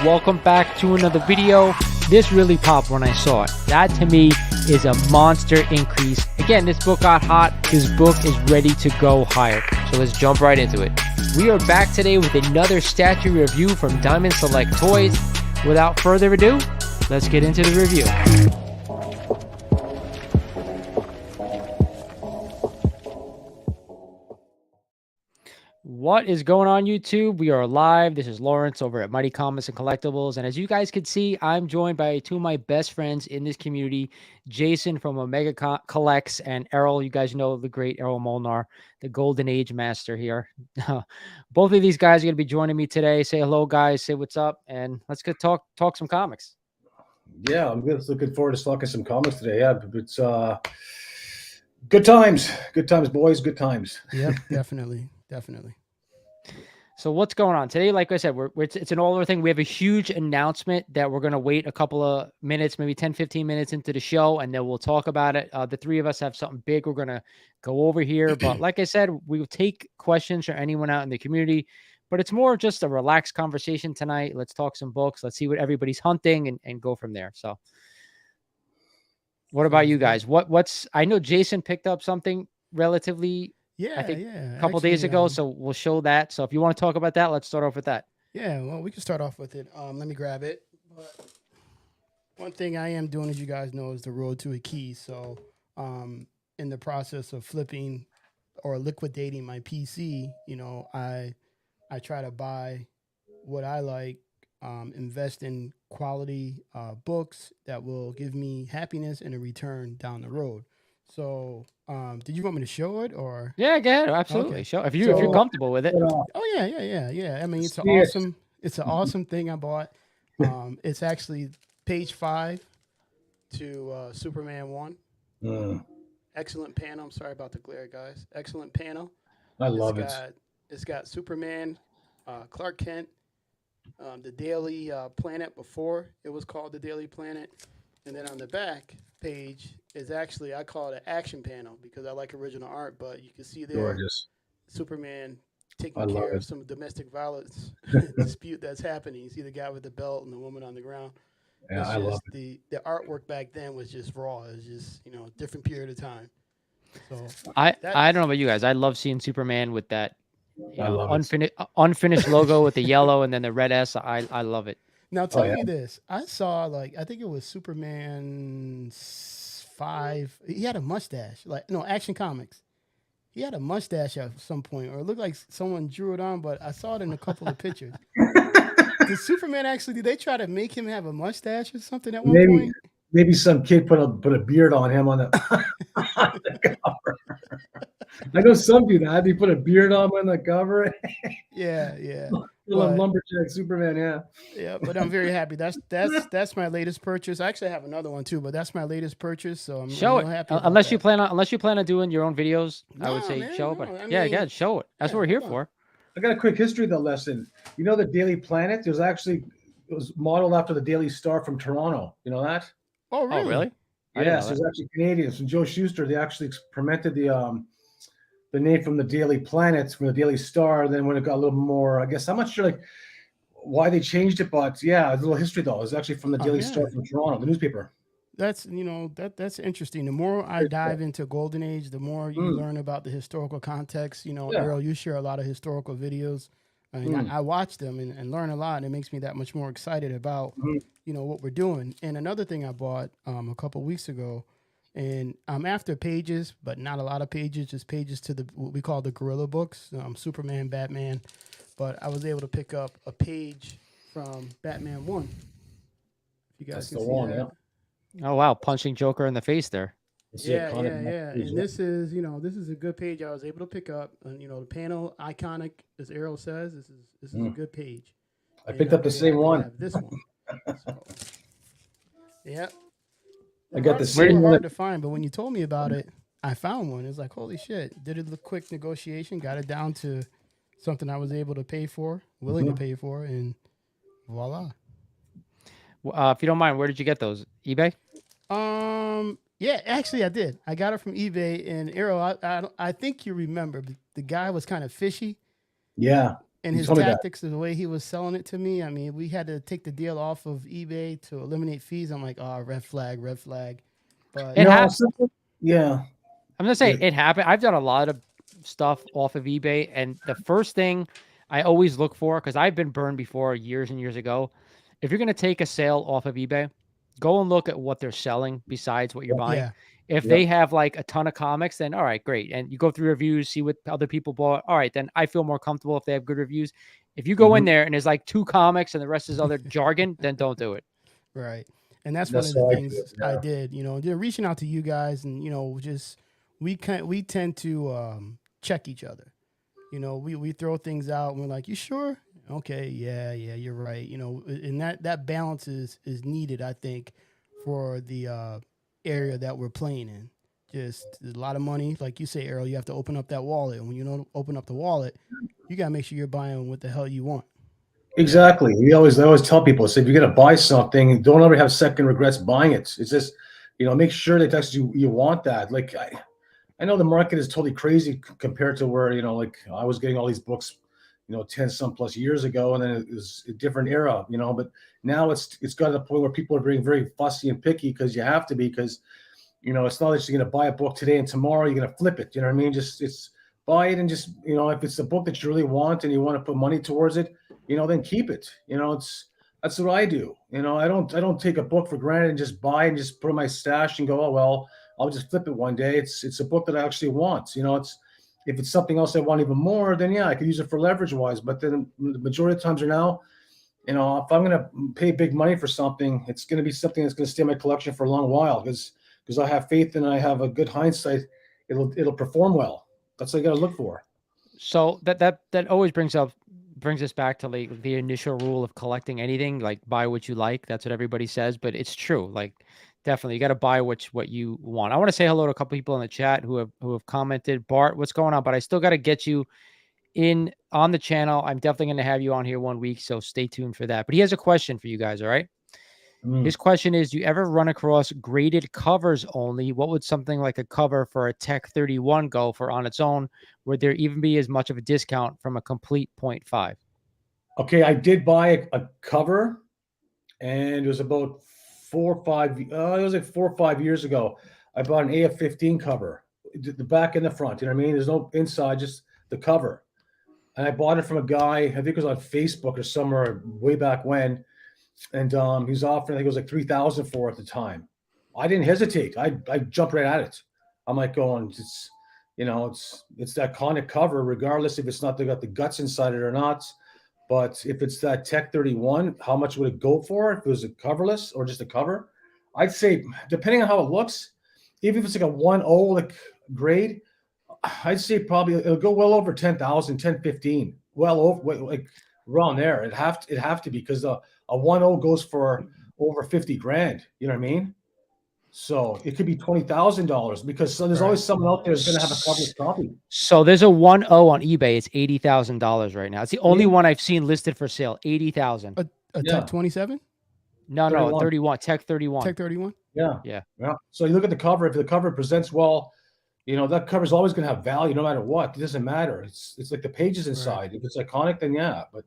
Welcome back to another video. This really popped when I saw it. That to me is a monster increase. Again, this book got hot. This book is ready to go higher. So let's jump right into it. We are back today with another statue review from Diamond Select Toys. Without further ado, let's get into the review. What is going on, YouTube? We are live. This is Lawrence over at Mighty Comics and Collectibles. And as you guys can see, I'm joined by two of my best friends in this community, Jason from Omega Collects and Errol. You guys know the great Errol Molnar, the Golden Age master here. Both of these guys are going to be joining me today. Say hello, guys. Say what's up. And let's get talk some comics. Yeah, I'm looking forward to talking some comics today. Yeah, it's good times. Good times, boys. Good times. Yep, definitely. Definitely. So what's going on today? Like I said, it's an all-over thing. We have a huge announcement that we're going to wait a couple of minutes, maybe 10, 15 minutes into the show, and then we'll talk about it. The three of us have something big we're going to go over here. But like I said, we will take questions from anyone out in the community. But it's more just a relaxed conversation tonight. Let's talk some books. Let's see what everybody's hunting and go from there. So what about you guys? I know Jason picked up something relatively a couple days ago, so we'll show that. So if you want to talk about that, let's start off with that. Yeah, well, we can start off with it. Let me grab it. But one thing I am doing, as you guys know, is the road to a key. So in the process of flipping or liquidating my PC, you know, I try to buy what I like, invest in quality books that will give me happiness and a return down the road. So, did you want me to show it or? Yeah, go ahead. Absolutely. Okay. Show if you're comfortable with it. Oh yeah. I mean, it's an awesome thing I bought. It's actually page 5 to Superman 1. Excellent panel. I'm sorry about the glare, guys. Excellent panel. I love it. It's got Superman, Clark Kent, the Daily Planet before it was called the Daily Planet, and then on the back page is actually, I call it an action panel because I like original art, but you can see there Gorgeous. Superman taking care of some domestic violence dispute that's happening. You see the guy with the belt and the woman on the ground. Yeah, I love it. The artwork back then was just raw. It was just, you know, a different period of time. So I don't know about you guys. I love seeing Superman with that unfinished logo with the yellow and then the red S. I love it. Now tell me this. I saw I think it was Superman 5. He had a mustache. Action Comics. He had a mustache at some point, or it looked like someone drew it on, but I saw it in a couple of pictures. Did Superman did they try to make him have a mustache or something at one point? Maybe some kid put a beard on him on the cover. I know some do that. They put a beard on him on the cover. Yeah. Lumberjack Superman, yeah. But I'm very happy. That's my latest purchase. I actually have another one too, but that's my latest purchase. So I'm happy. Unless you plan on doing your own videos, I would say show it. But again, show it. That's what we're here for. I got a quick history of the lesson. You know, the Daily Planet. It was modeled after the Daily Star from Toronto. You know that? Oh, really? Oh, really? Yes, it was actually Canadians. And Joe Shuster, they actually experimented the name from the Daily Planet, from the Daily Star. Then when it got a little more, I guess I'm not sure why they changed it, but yeah, a little history though. It was actually from the Daily Star from Toronto, the newspaper. That's that's interesting. The more I dive into Golden Age, the more you learn about the historical context. You know, Errol, you share a lot of historical videos. I mean, I watch them and learn a lot, and it makes me that much more excited about what we're doing. And another thing I bought a couple weeks ago. And I'm after pages, but not a lot of pages, just pages to what we call the Gorilla books, Superman, Batman. But I was able to pick up a page from Batman 1. You guys can see that. Oh, wow. Punching Joker in the face there. Yeah. And this is a good page I was able to pick up. And, the panel, iconic, as Errol says, this is a good page. I picked up the same one. This one. So, yeah. I got the same. It's hard to find, but when you told me about it, I found one. It's like, holy shit! Did a quick negotiation, got it down to something I was able to pay for, willing to pay for, and voila. If you don't mind, where did you get those? eBay? Yeah, actually, I did. I got it from eBay. And Errol, I think you remember the guy was kind of fishy. Yeah. And his tactics, the way he was selling it to me, I mean, we had to take the deal off of eBay to eliminate fees. I'm like, oh, red flag, red flag. But yeah, I'm gonna say it happened. I've done a lot of stuff off of eBay, and the first thing I always look for, because I've been burned before years and years ago, if you're gonna take a sale off of eBay, go and look at what they're selling besides what you're buying. Yeah. If they have like a ton of comics, then all right, great. And you go through reviews, see what other people bought. All right, then I feel more comfortable if they have good reviews. If you go in there and there's like 2 comics and the rest is other jargon, then don't do it. Right. And that's one of the things I did, you know, reaching out to you guys, and, you know, just we tend to check each other. You know, we throw things out and we're like, you sure? Okay, yeah, you're right. You know, and that balance is needed, I think, for the area that we're playing in. Just a lot of money, like you say, Errol. You have to open up that wallet, and when you don't open up the wallet, you gotta make sure you're buying what the hell you want. Exactly. I always tell people, say, if you're gonna buy something, don't ever have second regrets buying it. It's just, you know, make sure that actually you want that. Like I know the market is totally crazy compared to where, you know, like I was getting all these books, you know, 10 some plus years ago, and then it was a different era, you know, but now it's got to the point where people are being very fussy and picky, because you have to be, because, you know, it's not that you're going to buy a book today and tomorrow you're going to flip it. You know what I mean? It's buy it, and just, you know, if it's a book that you really want and you want to put money towards it, you know, then keep it. You know, that's what I do. You know, I don't take a book for granted and just buy and just put it in my stash and go, oh, well, I'll just flip it one day. It's a book that I actually want. You know, if it's something else I want even more, then yeah, I could use it for leverage wise. But then the majority of times are now, you know, if I'm going to pay big money for something, it's going to be something that's going to stay in my collection for a long while, because I have faith and I have a good hindsight. It'll perform well. That's what you got to look for. So that always brings us back to like the initial rule of collecting anything, like buy what you like. That's what everybody says, but it's true. Like definitely you got to buy what you want. I want to say hello to a couple people in the chat who have commented. Bart, what's going on? But I still got to get you in on the channel. I'm definitely going to have you on here one week, so stay tuned for that. But he has a question for you guys. All right. His question is, do you ever run across graded covers only? What would something like a cover for a Tech 31 go for on its own? Would there even be as much of a discount from a complete 0.5? Okay, I did buy a cover, and it was about 4 or 5 years ago. I bought an AF-15 cover, the back and the front. You know what I mean? There's no inside, just the cover. And I bought it from a guy, I think it was on Facebook or somewhere way back when. And he was offering, I think it was like $3,000 for it at the time. I didn't hesitate. I jumped right at it. I'm like going, it's, you know, it's that iconic cover, regardless if it's not got the guts inside it or not. But if it's that Tech 31, how much would it go for if it was a coverless or just a cover? I'd say, depending on how it looks, even if it's like a 1.0 like grade, I'd say probably it'll go well over 10,000, 10,15, well over, like around there. It'd have to be, because a 1.0 goes for over 50 grand. You know what I mean? So it could be $20,000, because there's always someone out there who's going to have a coverless copy. So there's a 1.0 on eBay. It's $80,000 right now. It's the only one I've seen listed for sale. $80,000. A Tech 27? No, 31. Tech 31. Tech 31? Yeah. So you look at the cover. If the cover presents well, you know, that cover is always going to have value no matter what. It doesn't matter. It's like the pages inside. Right. If it's iconic, then yeah. But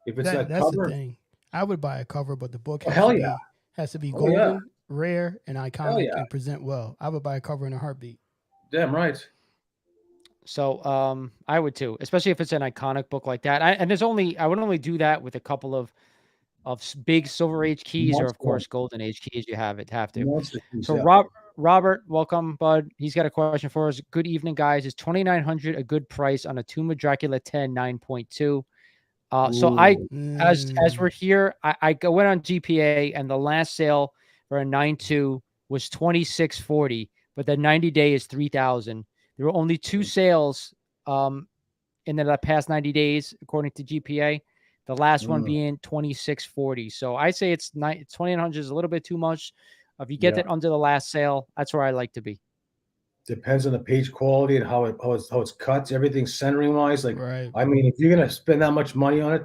if it's that's cover, the thing. I would buy a cover, but the book has to be golden, rare, and iconic, and present well. I would buy a cover in a heartbeat. Damn right. So I would too, especially if it's an iconic book like that. I would only do that with a couple of big Silver Age keys, or of course Golden Age keys. You have to. So Robert, welcome, bud. He's got a question for us. Good evening, guys. Is $2,900 a good price on a Tomb of Dracula 10 9.2? So as we're here, I went on GPA, and the last sale for a 9.2 was $2,640, but the 90-day is $3,000. There were only 2 sales in the past 90 days, according to GPA. The last one being $2,640. So I say it's $2,900 is a little bit too much. If you get it under the last sale, that's where I like to be. Depends on the page quality and how it's cut. Everything centering wise. Like, right. I mean, if you're gonna spend that much money on it,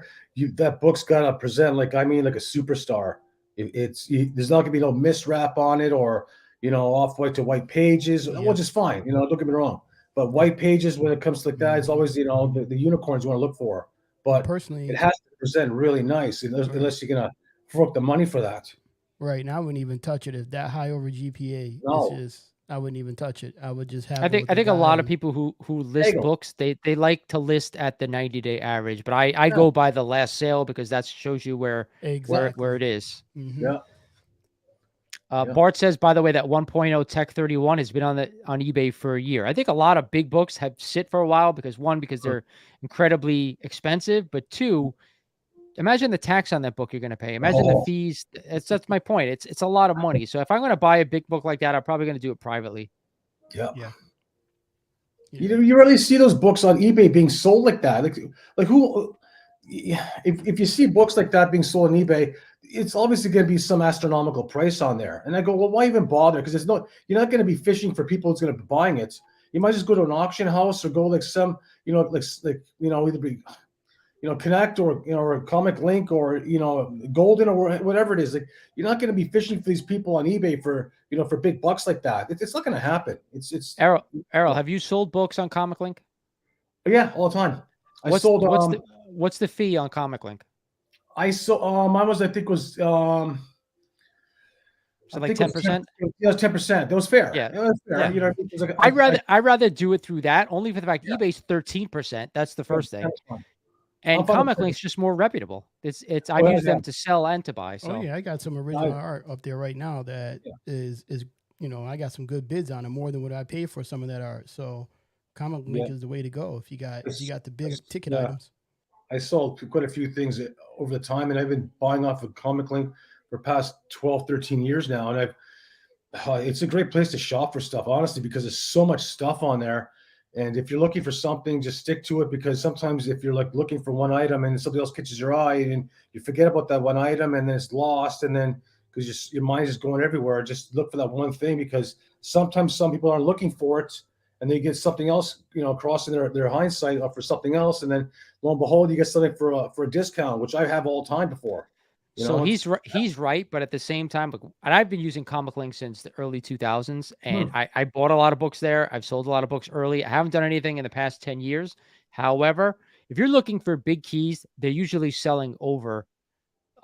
that book's gotta present like a superstar. There's not gonna be no miswrap on it, or, you know, off-white to white pages, which is fine. You know, don't get me wrong. But white pages, when it comes to like that, it's always, you know, the unicorns you want to look for. but personally, it has to present really nice unless you're gonna fork the money for that. Right. And I wouldn't even touch it if that high over GPA. No. It's just I wouldn't even touch it. I would just have. I think a lot of people who list books, they like to list at the 90-day average, but I go by the last sale because that shows you where it is. Mm-hmm. Bart says, by the way, that 1.0 Tech 31 has been on eBay for a year. I think a lot of big books have sit for a while because they're incredibly expensive, but two, imagine the tax on that book you're going to pay. Imagine the fees. That's my point. It's a lot of money. So if I'm going to buy a big book like that, I'm probably going to do it privately. Yeah. You rarely see those books on eBay being sold like that. Like who? If you see books like that being sold on eBay, it's obviously going to be some astronomical price on there. And I go, well, why even bother? Because you're not going to be fishing for people who's going to be buying it. You might just go to an auction house or go like some, either be, Connect or a Comic Link or Golden or whatever it is. Like you're not going to be fishing for these people on eBay for for big bucks like that. It's not going to happen. It's Errol, have you sold books on Comic Link? Yeah, all the time. What's the fee on Comic Link? I saw mine was I think was so like 10%. Yeah, 10%. That was fair. Yeah, that was fair. Yeah. I'd rather do it through that only for the fact eBay's 13%. That's the first thing. And Comic Link's just more reputable. I've used them to sell and to buy. So I got some original art up there right now that is I got some good bids on it, more than what I paid for some of that art. So Comic Link is the way to go if you got the big ticket items. I sold quite a few things over the time, and I've been buying off of Comic Link for past 12, 13 years now. And it's a great place to shop for stuff, honestly, because there's so much stuff on there. And if you're looking for something, just stick to it, because sometimes if you're like looking for one item and something else catches your eye and you forget about that one item and then it's lost, and then because your mind is going everywhere, just look for that one thing, because sometimes some people aren't looking for it and they get something else, crossing their hindsight for something else, and then lo and behold, you get something for a discount, which I have all the time before. So he's right, but at the same time, and I've been using Comic Link since the early 2000s, and I bought a lot of books there. I've sold a lot of books early. I haven't done anything in the past 10 years. However, if you're looking for big keys, they're usually selling over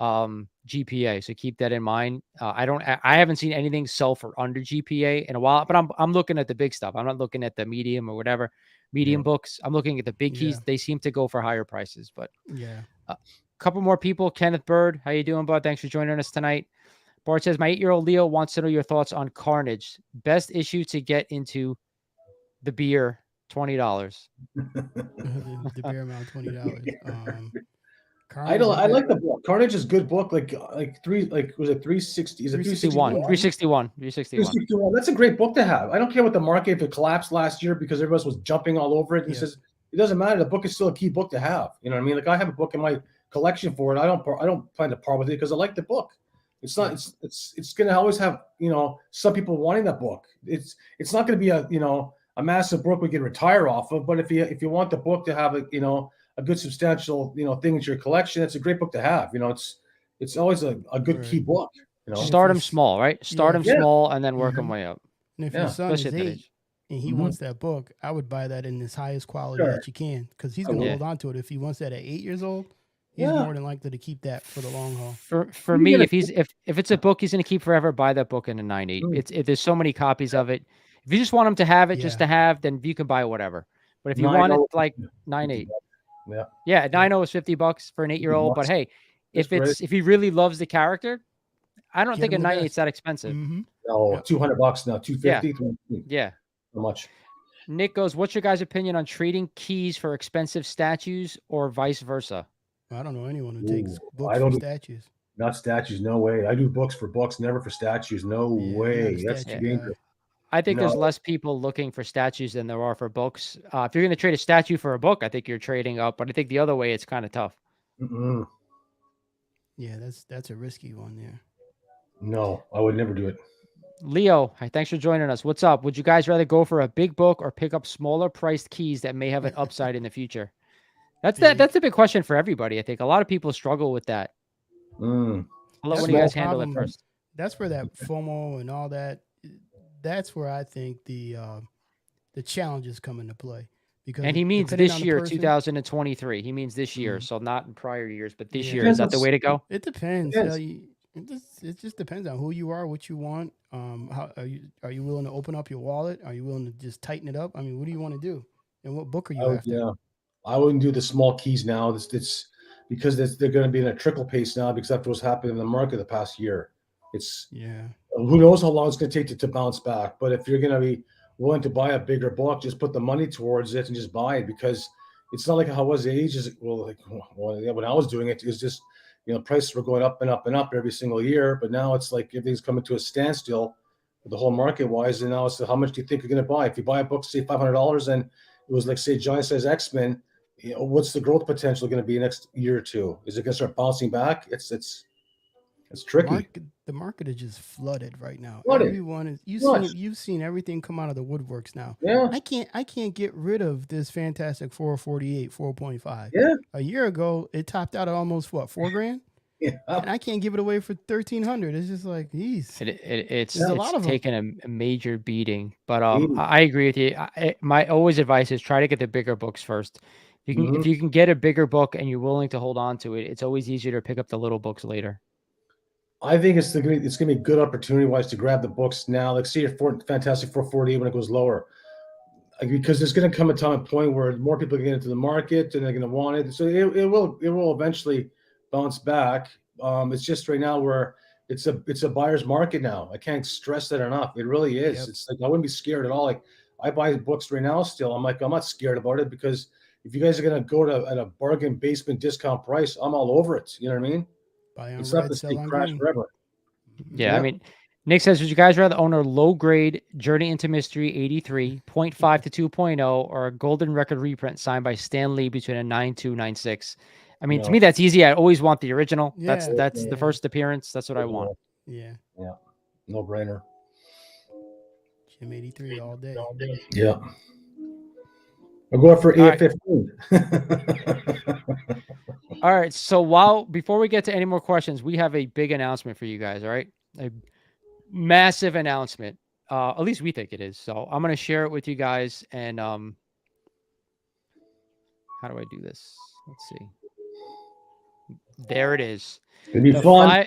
GPA, so keep that in mind. I haven't seen anything sell for under GPA in a while, but I'm looking at the big stuff. I'm not looking at the medium or whatever medium books. I'm looking at the big keys. They seem to go for higher prices, but couple more people. Kenneth Bird, how you doing, bud? Thanks for joining us tonight. Bart says, my 8-year-old Leo wants to know your thoughts on Carnage. Best issue to get into the beer, $20. The beer amount, $20. I like the book. Carnage is a good book. Was it 360? Is it 361? 361. 361. That's a great book to have. I don't care what the market, if it collapsed last year because everybody was jumping all over it. He says it doesn't matter. The book is still a key book to have. You know what I mean? Like I have a book in my collection for it. I don't plan to part with it because I like the book. It's not. It's going to always have some people wanting that book. It's not going to be a massive book we can retire off of. But if you want the book to have a good substantial thing in your collection, it's a great book to have. It's always a good key book. Start them small, right? Start them small and then work them way up. And if your son is 8 and he wants that book, I would buy that in its highest quality that you can, because he's going to hold on to it. If he wants that at 8 years old, he's more than likely to keep that for the long haul. For me, if it's a book he's going to keep forever, buy that book in a 9.8. There's so many copies of it. If you just want him to have it, just to have, then you can buy whatever. But if you want it like 9.8, at 9.0 is $50 for an 8-year-old. But hey, if he really loves the character, I don't think a 9.8 is that expensive. No, $200 now, $250. Yeah. So much. Nick goes, what's your guys' opinion on trading keys for expensive statues or vice versa? I don't know anyone who takes books for statues. Not statues, no way. I do books for books, never for statues. No way. That's too dangerous. I think there's less people looking for statues than there are for books. If you're going to trade a statue for a book, I think you're trading up. But I think the other way, it's kind of tough. Yeah, that's a risky one there. No, I would never do it. Leo, hi, thanks for joining us. What's up? Would you guys rather go for a big book or pick up smaller priced keys that may have an upside in the future? That's a big question for everybody. I think a lot of people struggle with that. I'll let one of you guys handle it first. That's where that FOMO and all that. That's where I think the challenges come into play. Because And he means depending this on the year, person, 2023. He means this year, so not in prior years, but this Yeah. year. Is that the way to go? it depends. Yes. It just depends on who you are, what you want. How are you willing to open up your wallet? Are you willing to just tighten it up? I mean, what do you want to do? And what book are you after? Yeah, I wouldn't do the small keys now. It's because they're going to be in a trickle pace now because after what's happened in the market the past year. It's Yeah. who knows how long it's going to take to bounce back. But if you're going to be willing to buy a bigger book, just put the money towards it and just buy it, because it's not like how it was ages. Well, when I was doing it, it's just, prices were going up and up and up every single year. But now it's like everything's coming to a standstill with the whole market wise. And now it's how much do you think you're going to buy? If you buy a book, say $500, and it was like, say, Giant Size X-Men, what's the growth potential going to be next year or two? Is it going to start bouncing back? It's tricky. The market is just flooded right now. Flooded. Everyone is you've seen everything come out of the woodworks now. Yeah. I can't get rid of this fantastic 448, 4.5. Yeah. A year ago, it topped out at almost what, $4,000? Yeah. And I can't give it away for $1,300. It's just like, geez. It's a lot of them. taken a major beating. But I agree with you. My always advice is try to get the bigger books first. If you can get a bigger book and you're willing to hold on to it, it's always easier to pick up the little books later. I think it's going to be a good opportunity wise to grab the books now. Like, see your Fantastic 448 when it goes lower, because there's going to come a point where more people get into the market and they're going to want it. So it will eventually bounce back. It's just right now where it's a buyer's market now. I can't stress that enough. It really is. Yep. It's like I wouldn't be scared at all. Like, I buy books right now still. I'm not scared about it, because if you guys are going to go at a bargain basement discount price, I'm all over it. You know what I mean? It's not the same crash forever. Yeah, I mean, Nick says, would you guys rather own a low-grade Journey into Mystery 83, 0.5 to 2.0, or a golden record reprint signed by Stan Lee between a 9.2, 9.6? I mean, to me, that's easy. I always want the original. Yeah. That's the first appearance. That's what I want. Yeah. Yeah. No brainer. Jim 83 all day. Yeah. I'll go for A15. All right. So before we get to any more questions, we have a big announcement for you guys. All right. A massive announcement. At least we think it is. So I'm going to share it with you guys. And how do I do this? Let's see. There it is. It'd be fun.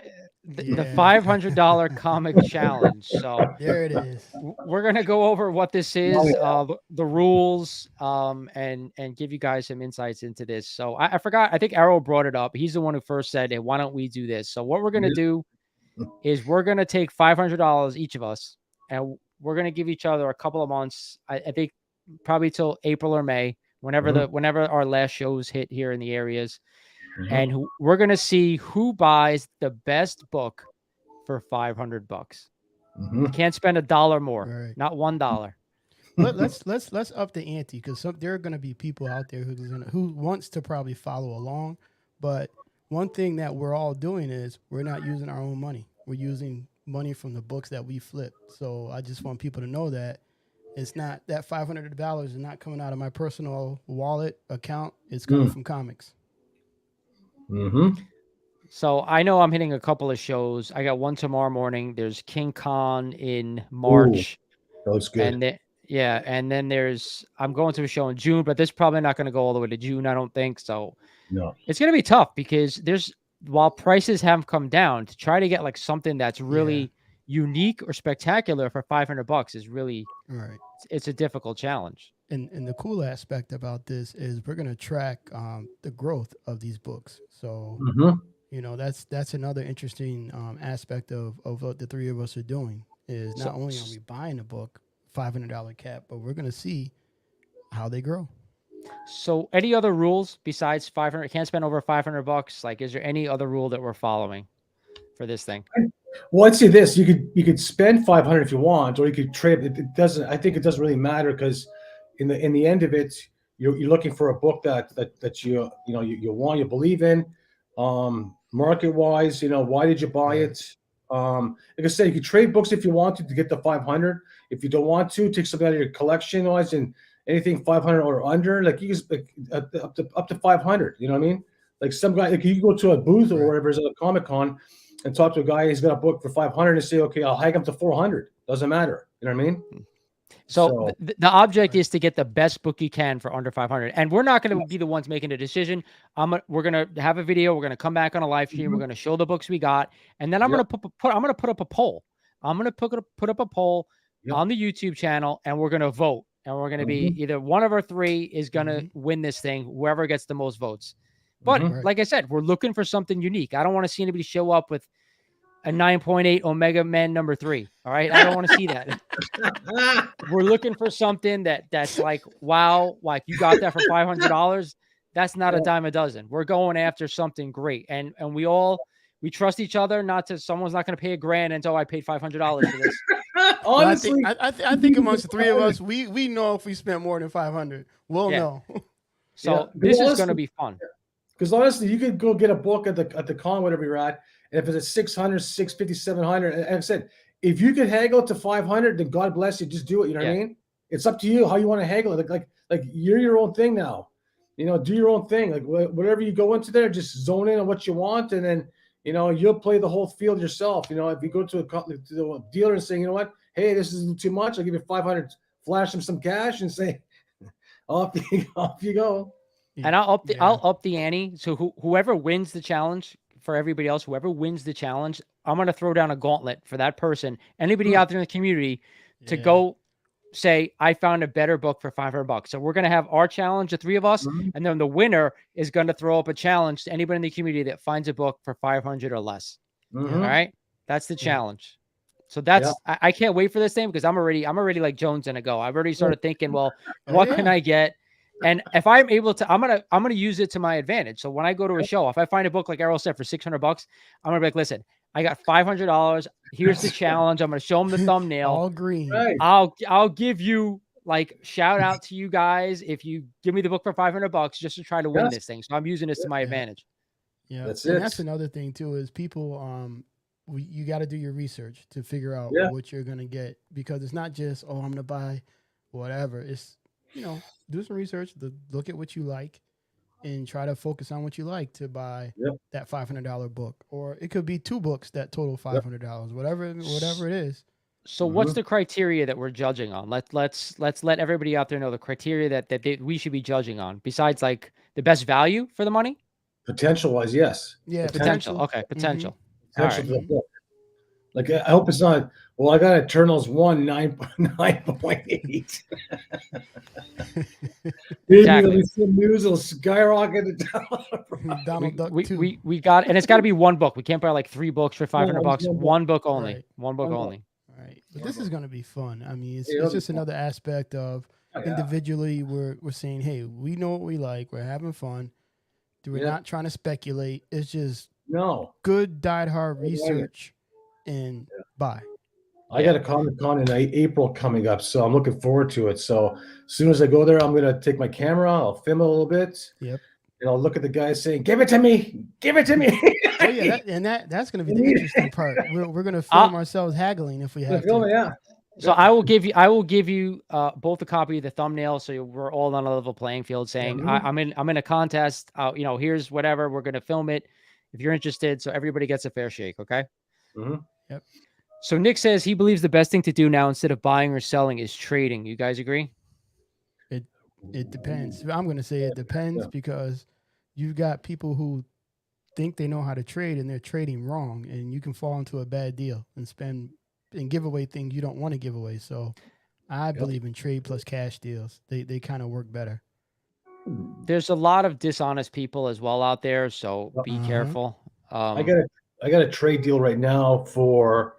The $500 comic challenge. So there it is. We're gonna go over what this is, the rules, and give you guys some insights into this. So I forgot. I think Errol brought it up. He's the one who first said, "Hey, why don't we do this?" So what we're gonna do is we're gonna take $500 each of us, and we're gonna give each other a couple of months. I think probably till April or May, whenever our last shows hit here in the areas. And we're going to see who buys the best book for $500. You can't spend $1 more, right. Not $1. Let's up the ante, because there are going to be people out there who wants to probably follow along. But one thing that we're all doing is we're not using our own money. We're using money from the books that we flip. So I just want people to know that it's not that $500 is not coming out of my personal wallet account. It's coming from comics. So I know I'm hitting a couple of shows. I got one tomorrow morning. There's King Khan in March. Ooh, that looks good. And then I'm going to a show in June, but this is probably not going to go all the way to June, I don't think. So no, it's going to be tough, because while prices have come down, to try to get like something that's really unique or spectacular for $500 is really right. It's a difficult challenge. And the cool aspect about this is we're going to track the growth of these books. So, that's another interesting aspect of what the three of us are doing, is not only are we buying a book, $500 cap, but we're going to see how they grow. So any other rules besides 500? Can't spend over $500. Like, is there any other rule that we're following for this thing? Well, I'd say this: you could spend $500 if you want, or you could trade. It doesn't. I think it doesn't really matter, because in the end of it, you're looking for a book that you want, you believe in, market wise. Why did you buy it? Like I said, you can trade books if you want to get the 500. If you don't want to, take something out of your collection wise, and anything 500 or under, like you just up to 500. You know what I mean? Like some guy, like you go to a booth or wherever is at a Comic-Con and talk to a guy, he's got a book for 500, and say, okay, I'll hike him to 400. Doesn't matter. You know what I mean? So the object is to get the best book you can for under 500, and we're not going to be the ones making the decision. We're going to have a video. We're going to come back on a live stream. We're going to show the books we got, and then I'm going to put up a poll. I'm going to put up a poll on the YouTube channel, and we're going to vote. And we're going to be either one of our three is going to win this thing, whoever gets the most votes. But like I said, we're looking for something unique. I don't want to see anybody show up with a 9.8 Omega Man number 3. All right. I don't want to see that. We're looking for something that's like, wow, like you got that for $500. That's not a dime a dozen. We're going after something great. And we trust each other. Someone's not going to pay $1,000 until I paid $500 for this. Honestly, I think amongst the three of us, we know if we spent more than 500, we'll know. So this is going to be fun. Because honestly, you could go get a book at the con, whatever you're at, and if it's at 600, 650, 700, and I said, if you can haggle to 500, then God bless you. Just do it. You know what I mean? It's up to you how you want to haggle it. Like you're your own thing now. You know, do your own thing. Like whatever you go into there, just zone in on what you want, and then you'll play the whole field yourself. If you go to a dealer and say, you know what, hey, this is too much, I'll give you 500. Flash them some cash and say, off you go. And I'll up the ante. So whoever wins the challenge, for everybody else, whoever wins the challenge, I'm going to throw down a gauntlet for that person. Anybody out there in the community to go say, I found a better book for $500. So we're going to have our challenge, the three of us, and then the winner is going to throw up a challenge to anybody in the community that finds a book for 500 or less. All right. That's the challenge. So that's, I can't wait for this thing because I'm already like Jones in a go. I've already started thinking, well, what can I get? And if I'm able to, I'm gonna use it to my advantage. So when I go to a show, if I find a book like Errol said for $600, I'm gonna be like, listen, I got $500. Here's the challenge. I'm gonna show them the thumbnail. All green. Right. I'll give you like shout out to you guys if you give me the book for $500 just to try to win this thing. So I'm using this to my advantage. Yeah, that's it. That's another thing too is people. You got to do your research to figure out what you're gonna get because it's not just I'm gonna buy whatever. It's do some research, look at what you like, and try to focus on what you like to buy that $500 book. Or it could be 2 books that total $500, whatever it is. So what's the criteria that we're judging on? Let's let everybody out there know the criteria that we should be judging on. Besides like the best value for the money? Potential wise, yes. Yeah, potential. Okay, potential. Potential for the book. Like I hope it's not. Well, I got Eternals 1 9.8. Maybe there'll be some news will skyrocket down. Donald Duck we got, and it's got to be 1 book. We can't buy like 3 books for $500. 1 book only. Right. 1 book only. All right, but this is going to be fun. I mean, it's just another aspect of individually we're saying, hey, we know what we like. We're having fun. We're not trying to speculate. It's just good diehard research and buy. I got a Comic-Con in April coming up, so I'm looking forward to it. So as soon as I go there, I'm going to take my camera, I'll film it a little bit. Yep. And I'll look at the guys saying, give it to me. Give it to me. Oh, yeah. That's going to be the interesting part. We're going to film ourselves haggling if we have to. Yeah. So I will give you both a copy of the thumbnail. So we're all on a level playing field saying, I'm in a contest. Here's whatever. We're going to film it if you're interested. So everybody gets a fair shake. Okay. Yep. So Nick says he believes the best thing to do now instead of buying or selling is trading. You guys agree? It depends. I'm going to say it depends because you've got people who think they know how to trade and they're trading wrong, and you can fall into a bad deal and spend and give away things you don't want to give away. So I believe in trade plus cash deals. They kind of work better. There's a lot of dishonest people as well out there, so be careful. I got a trade deal right now for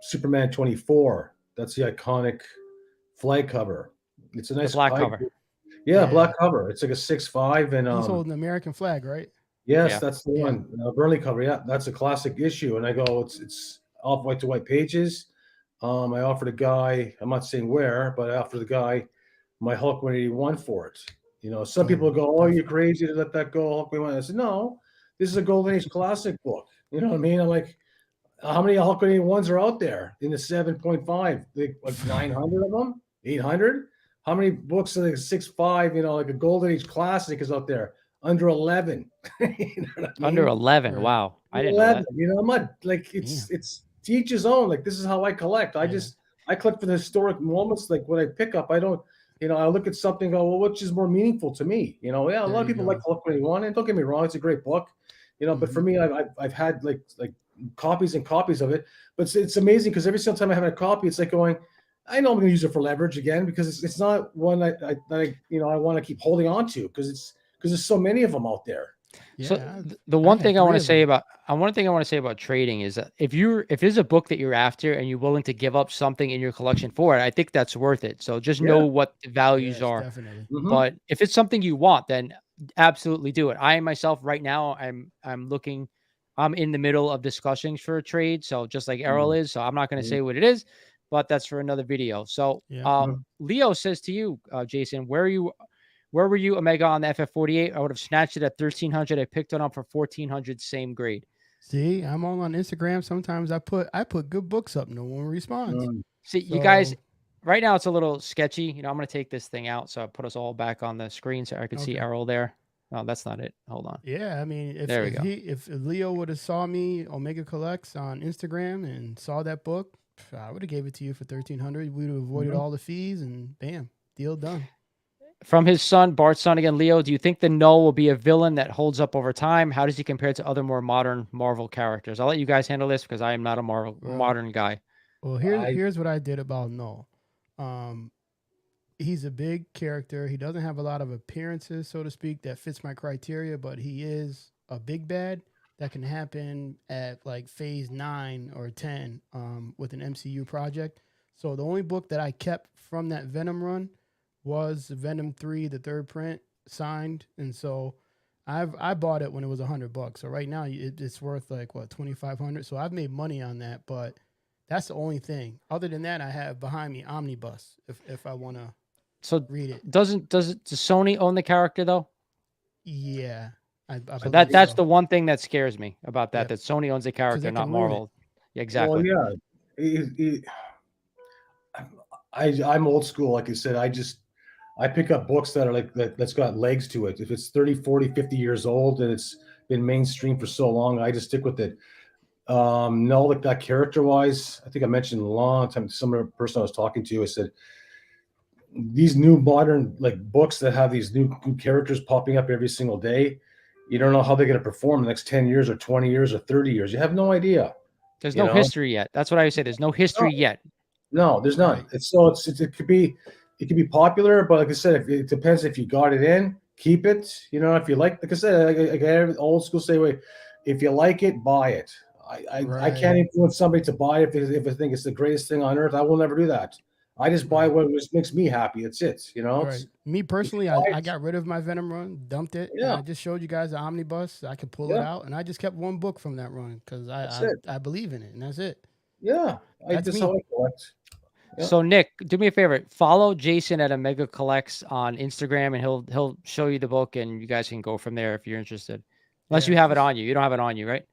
Superman 24. That's the iconic flag cover. It's a nice black cover. Yeah, black cover. It's like a 6.5 and he's holding the American flag, right? Yes, that's the one. Burnley cover. Yeah, that's a classic issue. And I go, it's off white to white pages. I offered a guy, I'm not saying where, but I offered the guy my Hulk 181 for it. Some people go, oh, you're crazy to let that go. Hulk 181. I said, no, this is a Golden Age classic book. You know what I mean? I'm like, how many Hulk 181s are out there in the 7.5? Like 900 of them? 800? How many books are like 6.5, like a Golden Age classic is out there? Under 11. You know what I mean? Under 11. Wow. I didn't know that. I'm not like it's to each his own. Like this is how I collect. I I collect for the historic moments. Like when I pick up, I don't, I look at something, and go, well, which is more meaningful to me? Yeah, a lot of people like Hulk 21, and don't get me wrong, it's a great book, but for me, I've had like copies and copies of it, but it's amazing because every single time I have a copy, it's like going, I know I'm going to use it for leverage again because it's not one I want to keep holding on to because there's so many of them out there. Yeah, so the one thing I want to say about trading is that if there's a book that you're after and you're willing to give up something in your collection for it, I think that's worth it. So just know what the values are. Definitely. But if it's something you want, then absolutely do it. I myself right now, I'm in the middle of discussions for a trade. So just like Errol is, so I'm not going to say what it is, but that's for another video. So Leo says to you, Jason, where were you Omega on the FF48? I would have snatched it at 1300. I picked it up for 1400, same grade. See, I'm all on Instagram. Sometimes I put good books up. No one responds. See, you guys, right now it's a little sketchy. I'm going to take this thing out. So I put us all back on the screen so I could see Errol there. Oh, that's not it. Hold on. Yeah, I mean, if Leo would have saw me Omega Collects on Instagram and saw that book, I would have gave it to you for 1300. We would have avoided all the fees and bam, deal done. From his son, Bart's son again, Leo, do you think the Null will be a villain that holds up over time? How does he compare to other more modern Marvel characters? I'll let you guys handle this because I am not a modern guy. Well, here's what I did about Null. He's a big character. He doesn't have a lot of appearances, so to speak, that fits my criteria, but he is a big bad that can happen at like phase 9 or 10 with an MCU project. So the only book that I kept from that Venom run was Venom 3, the 3rd print, signed, and so I bought it when it was $100. So right now it's worth like what, 2,500. So I've made money on that, but that's the only thing. Other than that, I have behind me Omnibus if I want to read it. Does Sony own the character though? Yeah, that's the one thing that scares me about that. That Sony owns the character, not Marvel. Yeah, exactly. Well, yeah. I'm old school, like I said. I pick up books that are like that's got legs to it. If it's 30, 40, 50 years old and it's been mainstream for so long, I just stick with it. No, like that character wise, I think I mentioned a long time, some person I was talking to, I said, these new modern like books that have these new characters popping up every single day, you don't know how they're going to perform the next 10 years or 20 years or 30 years. You have no idea. There's no history yet. That's what I say. There's no history yet. No, there's not. It could be popular, but like I said, it depends if you got it in, keep it. If you like I said, like old school say, wait, if you like it, buy it. I can't influence somebody to buy it if I think it's the greatest thing on earth. I will never do that. I just buy what makes me happy. It's it. Right. Me personally, I got rid of my Venom run, dumped it. Yeah. I just showed you guys the Omnibus. I could pull it out, and I just kept one book from that run because I believe in it, and that's it. Yeah, that's how I collect. Yeah. So Nick, do me a favor. Follow Jason at Omega Collects on Instagram, and he'll show you the book, and you guys can go from there if you're interested. Unless you have it on you. You don't have it on you, right?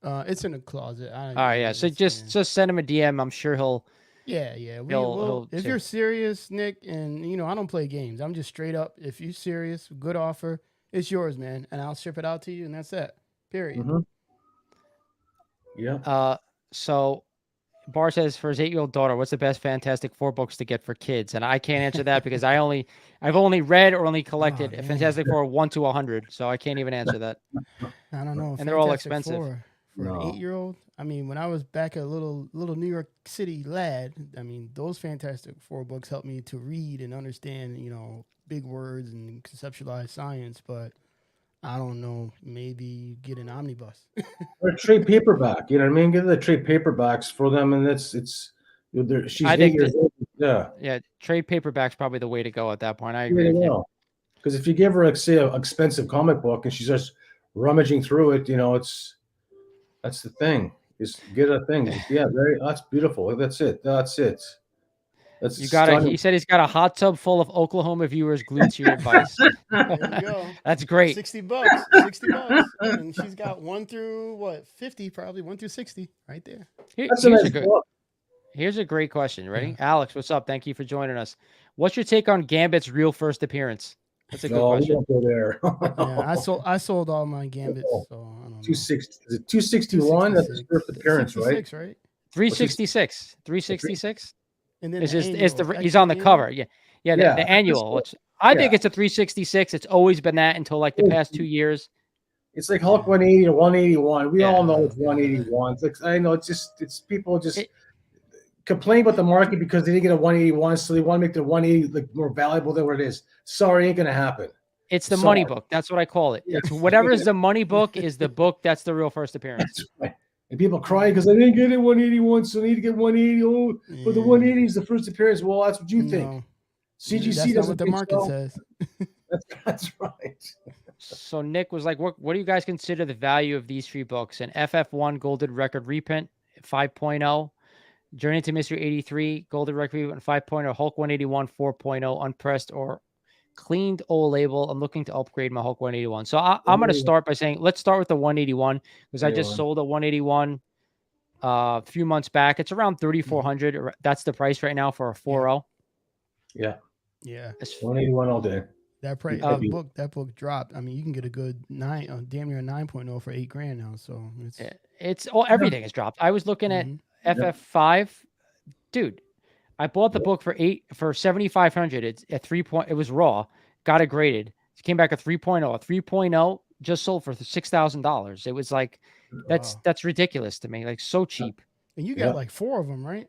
It's in the closet. All right, yeah. So just send him a DM. I'm sure he'll. Yeah. If you're serious, Nick, and I don't play games. I'm just straight up. If you're serious, good offer, it's yours, man, and I'll ship it out to you, and that's it. Period. Mm-hmm. Yeah. So Bar says for his 8-year-old daughter, what's the best Fantastic Four books to get for kids? And I can't answer that because I've only read or only collected Fantastic Four 1 to 100, so I can't even answer that. I don't know. And they're all expensive. For an 8-year-old, I mean, when I was back a little New York City lad, I mean, those Fantastic Four books helped me to read and understand, big words and conceptualize science, but I don't know, maybe get an omnibus. Or a trade paperback, you know what I mean? Get the trade paperbacks for them, and she's 8 years old. Yeah, trade paperback's probably the way to go at that point. I agree with you. Because if you give her, like, say, an expensive comic book and she's just rummaging through it, that's the thing. Just get a thing. Yeah, that's beautiful. That's it. That's he said he's got a hot tub full of Oklahoma viewers glued to your advice. There you go. That's great. $60. And she's got 1 through 50, probably 1 through 60 right there. Here's a great question. Ready? Yeah. Alex, what's up? Thank you for joining us. What's your take on Gambit's real first appearance? That's a good question. We don't go there. Yeah, I sold all my Gambits. So I don't know. 260. Is it 261? That's his first appearance, right? 366. 366. And then It's the just annual, he's on the extra cover. annual? Yeah, Yeah, the annual. I think yeah. it's a 366. It's always been that until like the past 2 years. It's like Hulk 180 to 181. We all know Oh, it's God. 181. It's like, I know it's people just It- complain about the market because they didn't get a 181, so they want to make the 180 like more valuable than what it is. Sorry, ain't gonna happen. It's the Sorry. money book. That's what I call it. Yeah. It's whatever is the money book is the book. That's the real first appearance. That's right. And people cry because I didn't get it 181, so I need to get 180. Oh, but the 180 is the first appearance. Well, that's what you think. No, CGC that's not doesn't what the think market so. says. That's right. So Nick was like, what do you guys consider the value of these 3 books? An FF1 Golden Record reprint 5.0, Journey to Mystery 83 Golden Record reprint 5.0, Hulk 181 4.0 unpressed or cleaned old label. I'm looking to upgrade my Hulk 181. So I'm going to start by saying, let's start with the 181 because I just sold a 181 a few months back. It's around 3,400. That's the price right now for a 4.0. Yeah. Yeah. It's 181 all day. That price, that book dropped. I mean, you can get a good damn near 9.0 for $8,000 now. So it's everything has dropped. I was looking at FF5, dude. I bought the book for 7,500. It's at 3 point. It was raw. Got it graded. It came back a 3.0. A 3.0 just sold for $6,000. It was like that's ridiculous to me. Like so cheap. And you got like 4 of them, right?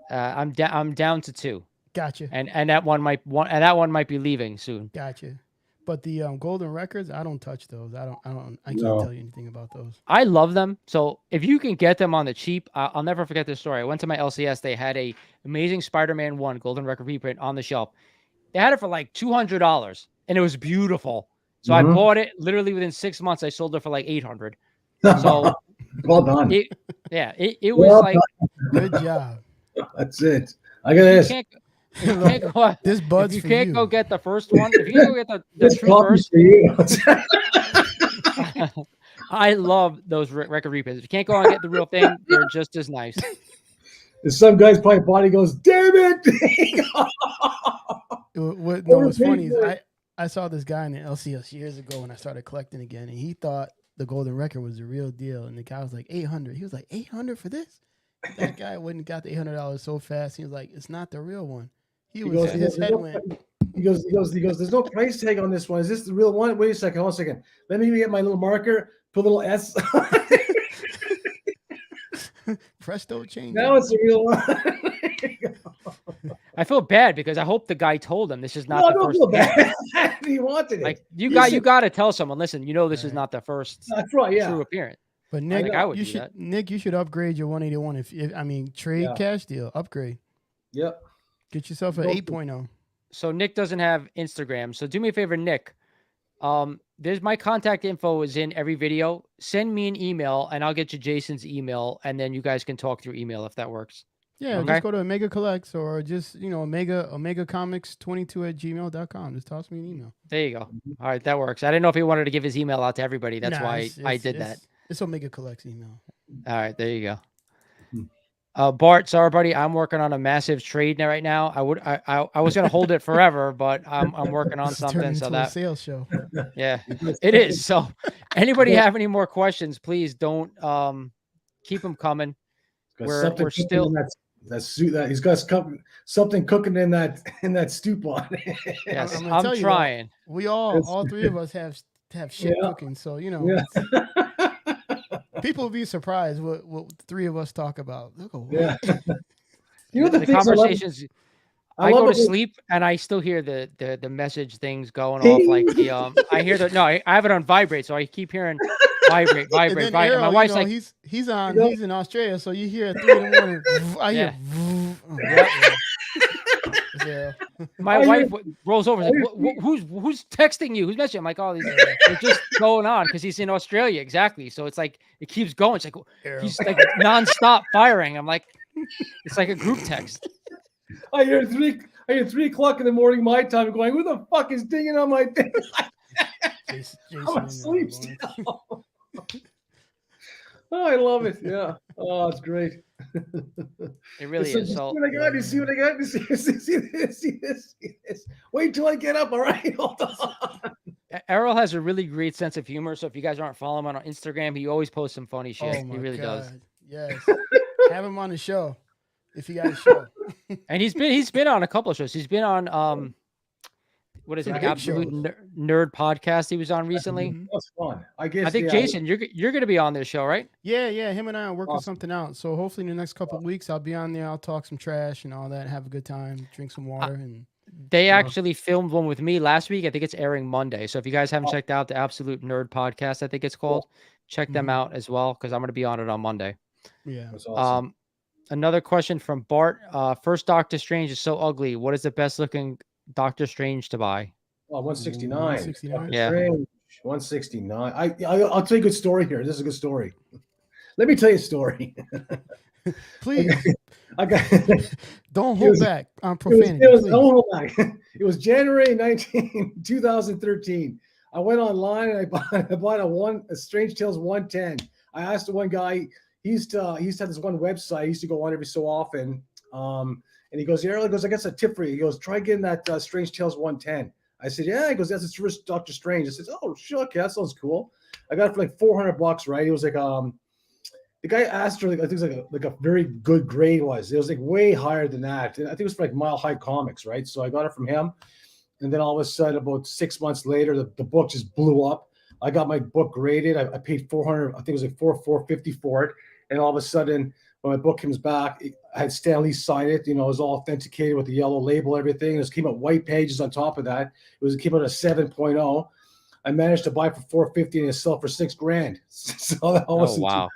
I'm down to 2. Gotcha. And that one might be leaving soon. Gotcha. But the golden records, I don't touch those. I can't tell you anything about those. I love them. So if you can get them on the cheap, I'll never forget this story. I went to my LCS. They had a Amazing Spider-Man 1 Golden Record reprint on the shelf. They had it for like $200 and it was beautiful. So I bought it literally within 6 months. I sold it for like $800. So well done. It was like good job. That's it. I got this. You can't go, this bud's if you can't go get the first one, if you can go get the true first, for you. I love those record reprints. If you can't go and get the real thing, they're just as nice. Some guy's probably body goes, damn it. What's funny is I saw this guy in the LCS years ago when I started collecting again, and he thought the golden record was the real deal, and the guy was like 800. He was like 800 for this. That guy wouldn't got the $800 so fast. He was like, it's not the real one. His head went. He goes, there's no price tag on this one. Is this the real one? Wait a second, hold on a second. Let me get my little marker, put a little S. Presto change. Now it's the real one. I feel bad because I hope the guy told him this is not the first. Feel bad. He wanted it. Like you got to tell someone, listen, this is not the first true appearance. But Nick, you should upgrade your 181 if trade cash deal, upgrade. Yep. Get yourself an 8.0. So Nick doesn't have Instagram. So do me a favor, Nick. There's my contact info is in every video. Send me an email and I'll get you Jason's email and then you guys can talk through email if that works. Yeah, okay? Just go to Omega Collects or just, Omega Comics 22@gmail.com. Just toss me an email. There you go. All right, that works. I didn't know if he wanted to give his email out to everybody. That's why I did that. It's Omega Collects email. All right, there you go. Bart, sorry, buddy. I'm working on a massive trade right now. I was gonna hold it forever, but I'm working on something. So that sales show. Yeah, it is. So, anybody have any more questions? Please don't keep them coming. We're still that he's got something cooking in that stew pot. Yes, I'm trying. We all 3 of us have shit cooking, so people will be surprised what the 3 of us talk about. Yeah. The conversations. I go to sleep and I still hear the message things going off. Like I hear I have it on vibrate, so I keep hearing vibrate. And my wife's like, he's in Australia, so you hear at 3 in the morning. I hear. Yeah. My wife rolls over. Like, who's texting you? Who's messaging? I'm like, oh, they're just going on because he's in Australia. Exactly. So it's like it keeps going. It's like he's like nonstop firing. I'm like, it's like a group text. I hear 3 o'clock in the morning my time going, who the fuck is dinging on my thing? I'm asleep still. Oh, I love it. Yeah. Oh, it's great. It really is. So you see what I got? You see this. Wait till I get up. All right. Hold on. Errol has a really great sense of humor. So if you guys aren't following him on Instagram, he always posts some funny shit. He really does. Yes. Have him on the show. if you guys show. And he's been on a couple of shows. He's been on what is Some it? big Absolute shows. Nerd podcast he was on recently. Mhm. That's fun. I guess. I think yeah, Jason, you're going to be on this show, right? Yeah, him and I are working Awesome. something out. So hopefully in the next couple of weeks I'll be on there. I'll talk some trash and all that, have a good time, drink some water, and They actually filmed one with me last week. I think it's airing Monday. So if you guys haven't checked out the Absolute Nerd podcast, I think it's called, check them out as well, because I'm going to be on it on Monday. yeah. That's awesome. Another question from Bart. First Doctor Strange is so ugly. What is the best looking Doctor Strange to buy? Oh, 169. 169? Doctor Yeah. Strange, 169. I'll tell you a good story here. This is a good story. Let me tell you a story. Please. I got. Don't hold back on profanity. Don't hold back. It was January 19, 2013. I went online and I bought a Strange Tales 110. I asked the one guy. He used to have this one website. I used to go on every so often. And he goes, "Yeah," he goes, "I got a tip for you." He goes, "Try getting that Strange Tales 110." I said, "Yeah." He goes, "That's his first Doctor Strange." I said, "Oh, sure, okay, that sounds cool." I got it for like $400, right? It was like the guy asked for, like, I think it was like a very good grade was. It was like way higher than that. And I think it was for like Mile High Comics, right? So I got it from him. And then all of a sudden, about 6 months later, the book just blew up. I got my book graded. I paid $400. I think it was like $450 for it. And all of a sudden, when my book comes back, I had Stan Lee sign it. You know, it was all authenticated with the yellow label, everything. It came out white pages on top of that. It came out a 7.0. I managed to buy it for $450 and it sold for $6,000. So that wasn't wow.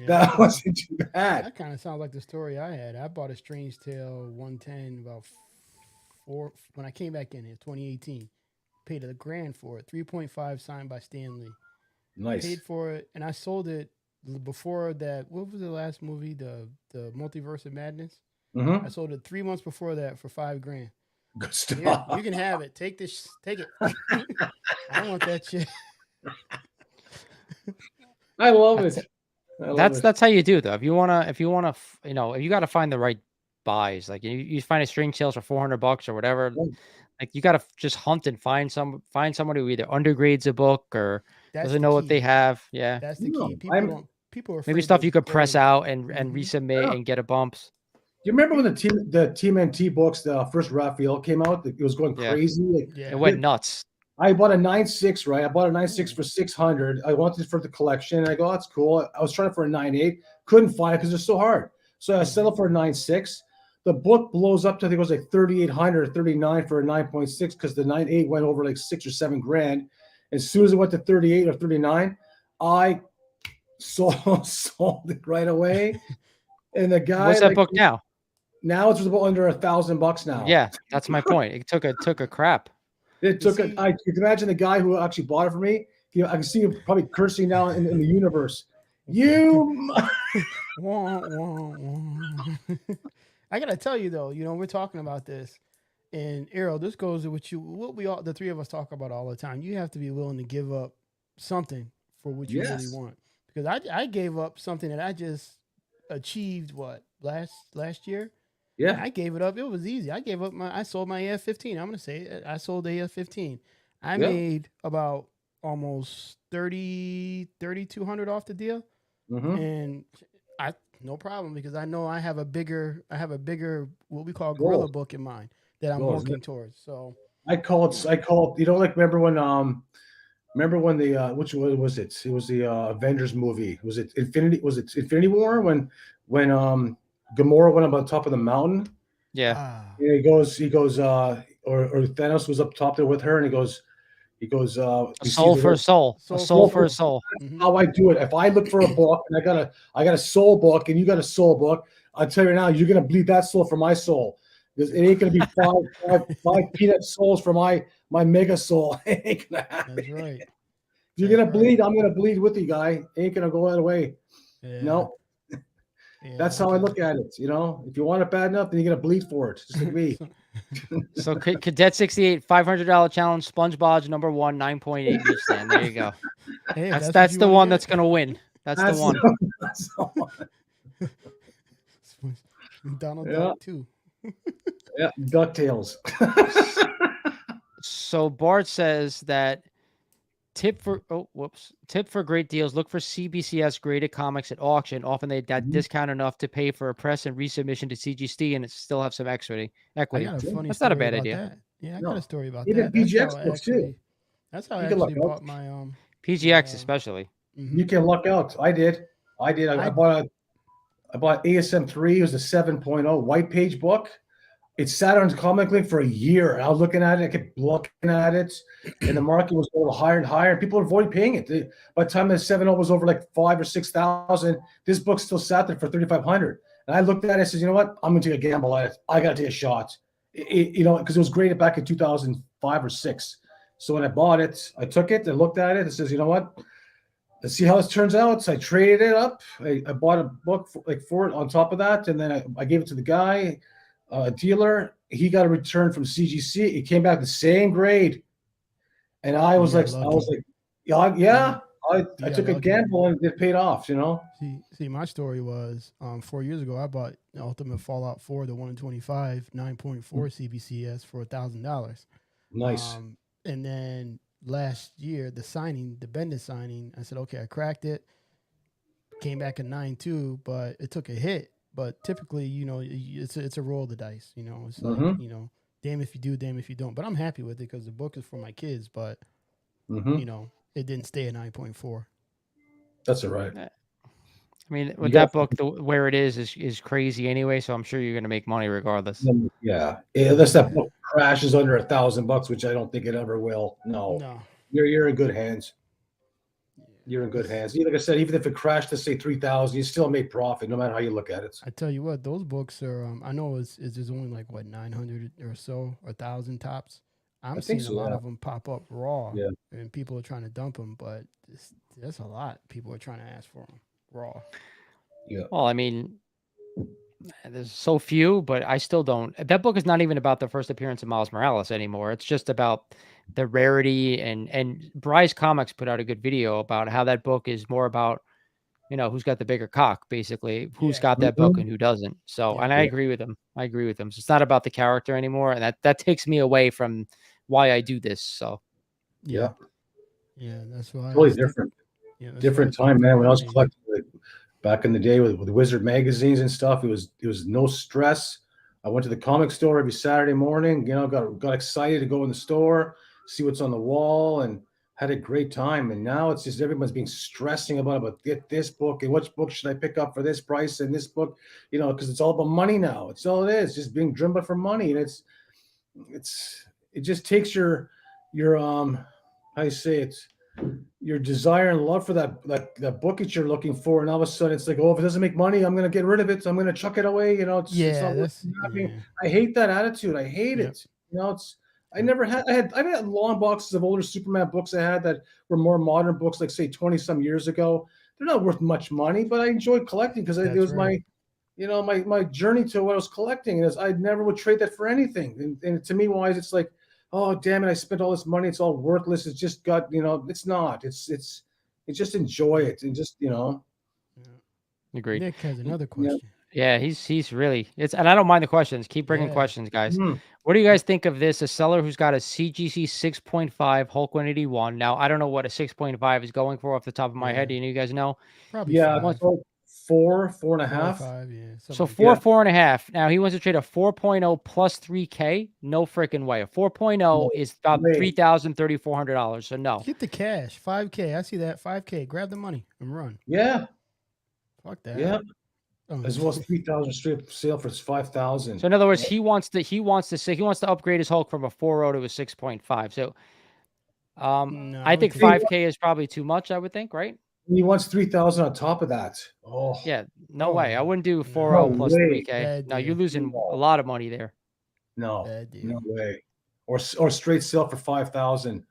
that wasn't too bad. That kind of sounds like the story I had. I bought a Strange Tale 110 about when I came back in 2018. Paid $1,000 for it. 3.5 signed by Stan Lee. Nice. Paid for it, and I sold it before that. What was the last movie? The Multiverse of Madness. Mm-hmm. I sold it 3 months before that for $5,000. Good stuff. Here, you can have it. Take this. Take it. I don't want that shit. I love it. That's how you do though. If you wanna, you know, you got to find the right buys. Like you find a Strange Tales for $400 or whatever. Like you got to just hunt and find somebody who either undergrades a book or doesn't know what they have. Yeah, That's the key. People are maybe stuff you could press out and resubmit and get a bumps. Do you remember when the TMNT books, the first Raphael came out? It was going crazy. Like, it went nuts. I bought a 9.6, right? I bought a 9.6 for $600. I wanted it for the collection. And I go, "Oh, that's cool." I was trying for a 9.8, couldn't find it because they're so hard. So I settled for a 9.6. The book blows up to, I think it was like 3,800 or 39 for a 9.6 because the 9.8 went over like $6,000 or $7,000. As soon as it went to 38 or 39, I sold it right away. And the guy, what's that book now? Now it's about under $1,000 now. Yeah, that's my point. It took a crap. It took you can imagine the guy who actually bought it for me. You know, I can see him probably cursing now in the universe. You. I gotta tell you though, you know, we're talking about this, and Errol, this goes to what the three of us talk about all the time. You have to be willing to give up something for what you really want. Because I gave up something that I just achieved last year. Yeah, I gave it up. It was easy. I sold my AF-15. I'm gonna say it. I sold the AF-15. I made about almost 3,200 off the deal, and no problem because I know I have a bigger what we call gorilla book in mind that I'm working towards. So I call it. You know, like remember when the which one was it? It was the Avengers movie. Was it Infinity War when Gamora went up on top of the mountain? Yeah. And he goes, or Thanos was up top there with her, and he goes, a soul for a soul. A soul for a soul. How I do it. If I look for a book and I got a soul book and you got a soul book, I'll tell you now, you're gonna bleed that soul for my soul. Because it ain't gonna be five peanut souls for my mega soul. It ain't gonna happen. That's right. If you're gonna bleed, I'm gonna bleed with you, guy. It ain't gonna go that way. Yeah. No. Yeah, that's how I look at it. You know, if you want it bad enough, then you're gonna bleed for it, just like me. So Cadet 68, $500 challenge, SpongeBob number 1, 9.8 reach stand. There you go. Hey, that's the one that's gonna win. That's the one. That's the one. Donald Duck too. Yeah, DuckTales. So Bart says that Tip for great deals. Look for CBCS graded comics at auction. Often they discount enough to pay for a press and resubmission to CGC, and it still have some equity. I got a funny That's story not a bad about idea. that. Yeah, I got a story about Even that. That's PGX how I books too. That's how I You can actually luck out. bought my PGX especially. You can luck out. I did. I bought ASM 3. It was a 7.0 white page book. It sat on Comic Link for a year. I was looking at it. I kept looking at it, and the market was going higher and higher. And people avoided paying it. By the time the 7.0 was over like 5,000 or 6,000, this book still sat there for 3,500. And I looked at it and said, you know what? I'm going to take a gamble at it. I got to take a shot. Because it was graded back in 2005 or 6. So when I bought it, I took it and looked at it and says, you know what? Let's see how this turns out. So I traded it up. I bought a book for it on top of that, and then I gave it to the guy. Dealer, he got a return from CGC. It came back the same grade, and I was like, yeah. I took a gamble and it paid off. See, my story was 4 years ago. I bought Ultimate Fallout 4, the 125 9.4 CBCS for $1,000. Nice. And then last year, the Bendis signing, I said, okay, I cracked it. Came back at 9.2, but it took a hit. But typically, it's a roll of the dice. It's like, damn if you do, damn if you don't. But I'm happy with it because the book is for my kids. But it didn't stay at 9.4. That's all right. I mean, with that book, where it is crazy anyway. So I'm sure you're going to make money regardless. Yeah, unless that book crashes under $1,000, which I don't think it ever will. No. You're in good hands. You're in good hands. Like I said, even if it crashed to say 3,000, you still made profit, no matter how you look at it. I tell you what, those books are. I know there's only like 900 or so, or 1,000 tops. I'm seeing a lot of them pop up raw, and people are trying to dump them. But that's a lot. People are trying to ask for them raw. Yeah. Well, I mean, there's so few, but I still don't. That book is not even about the first appearance of Miles Morales anymore. It's just about the rarity, and Bryce Comics put out a good video about how that book is more about, who's got the bigger cock, basically, who's got that book and who doesn't. So, and I agree with him. So it's not about the character anymore, and that takes me away from why I do this. So, yeah, that's why. Totally different. Different time, man. When I was collecting, back in the day with Wizard magazines and stuff, it was no stress. I went to the comic store every Saturday morning. Got excited to go in the store, see what's on the wall, and had a great time. And now it's just everyone's being stressing about get this book and which book should I pick up for this price and this book, because it's all about money now. It's all it is, just being driven for money, and it just takes your how you say it, your desire and love for that book that you're looking for, and all of a sudden it's like, if it doesn't make money, I'm gonna get rid of it. I'm gonna chuck it away. I hate that attitude. I hate it. I've had long boxes of older Superman books I had that were more modern books, like say 20 some years ago. They're not worth much money, but I enjoyed collecting because it was my journey to what I was collecting, and I never would trade that for anything. And to me, wise, it's like, oh damn it, I spent all this money, it's all worthless. It's just got, it's not. It's just enjoy it and just Agreed. Nick has another question. Yeah, he's really and I don't mind the questions. Keep bringing questions, guys. What do you guys think of this? A seller who's got a CGC 6.5 Hulk 181. Now, I don't know what a 6.5 is going for off the top of my head. Do you guys know? Probably 4.5. 5, yeah. So 4.5. Now he wants to trade a 4.0 plus 3K. No freaking way. A 4.0 is about $3,000, $3,400. So no. Get the cash. 5K. I see that. 5K. Grab the money and run. Yeah. Fuck that. Yeah. As well as 3,000 straight sale for 5,000. So in other words, he wants to upgrade his Hulk from a 4.0 to a 6.5. So no, I think 5K is probably too much, I would think, right? He wants 3,000 on top of that. Oh yeah, no way. I wouldn't do 4.0 plus 3K. No, you're losing a lot of money there. No way. Or straight sale for 5,000.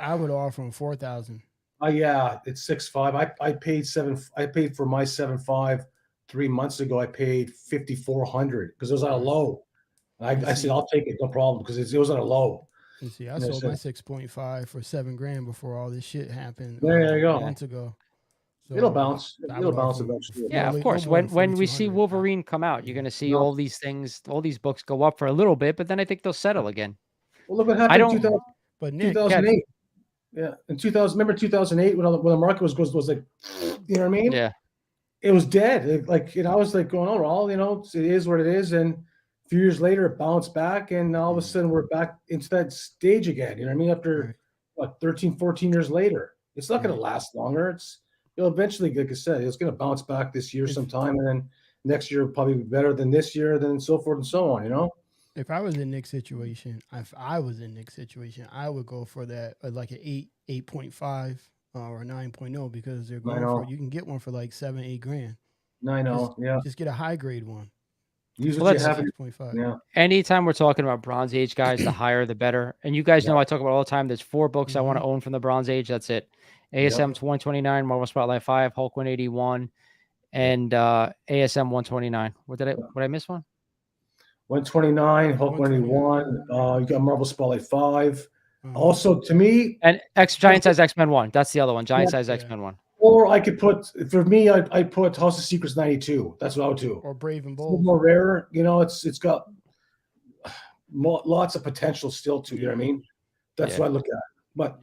I would offer him 4,000. Yeah, it's 6.5. I paid I paid for my 7.5 3 months ago. I paid 5,400 because it was at a low. I said I'll take it, no problem, because it was at a low. You see, I sold my 6.5 for $7,000 before all this shit happened. There you go. Months ago. So it'll bounce. It'll bounce eventually. Yeah, of course. When we see Wolverine come out, you're going to see all these things, all these books go up for a little bit, but then I think they'll settle again. Well, look what happened in 2008. Yeah, in 2000, remember 2008 when the market was like, you know what I mean? Yeah. It was dead. Like, I was like going, oh, well, it is what it is. And a few years later, it bounced back, and all of a sudden we're back into that stage again. You know what I mean? After what, 13, 14 years later, it's not going to last longer. It'll eventually, like I said, it's going to bounce back this year sometime, and then next year will probably be better than this year, then so forth and so on. If I was in Nick's situation, I would go for that like an 8.5 or 9.0 because they're going for, you can get one for like 7-8 grand. I know. Just get a high grade one. Use what you have. 6.5. Yeah. Anytime we're talking about Bronze Age, guys, the higher the better. And you guys know I talk about all the time. There's 4 books I want to own from the Bronze Age. That's it. ASM 129, Marvel Spotlight 5, Hulk 181, and ASM 129. What did I miss one? 129, Hulk 181. You got Marvel Spotlight 5. Also, to me, and Giant Size X-Men 1. That's the other one. Giant Size X-Men 1. Or I could put, for me, I put House of Secrets 92. That's what I would do. Or Brave and It's Bold. more rarer. It's got lots of potential still to. You know what I mean? That's what I look at. But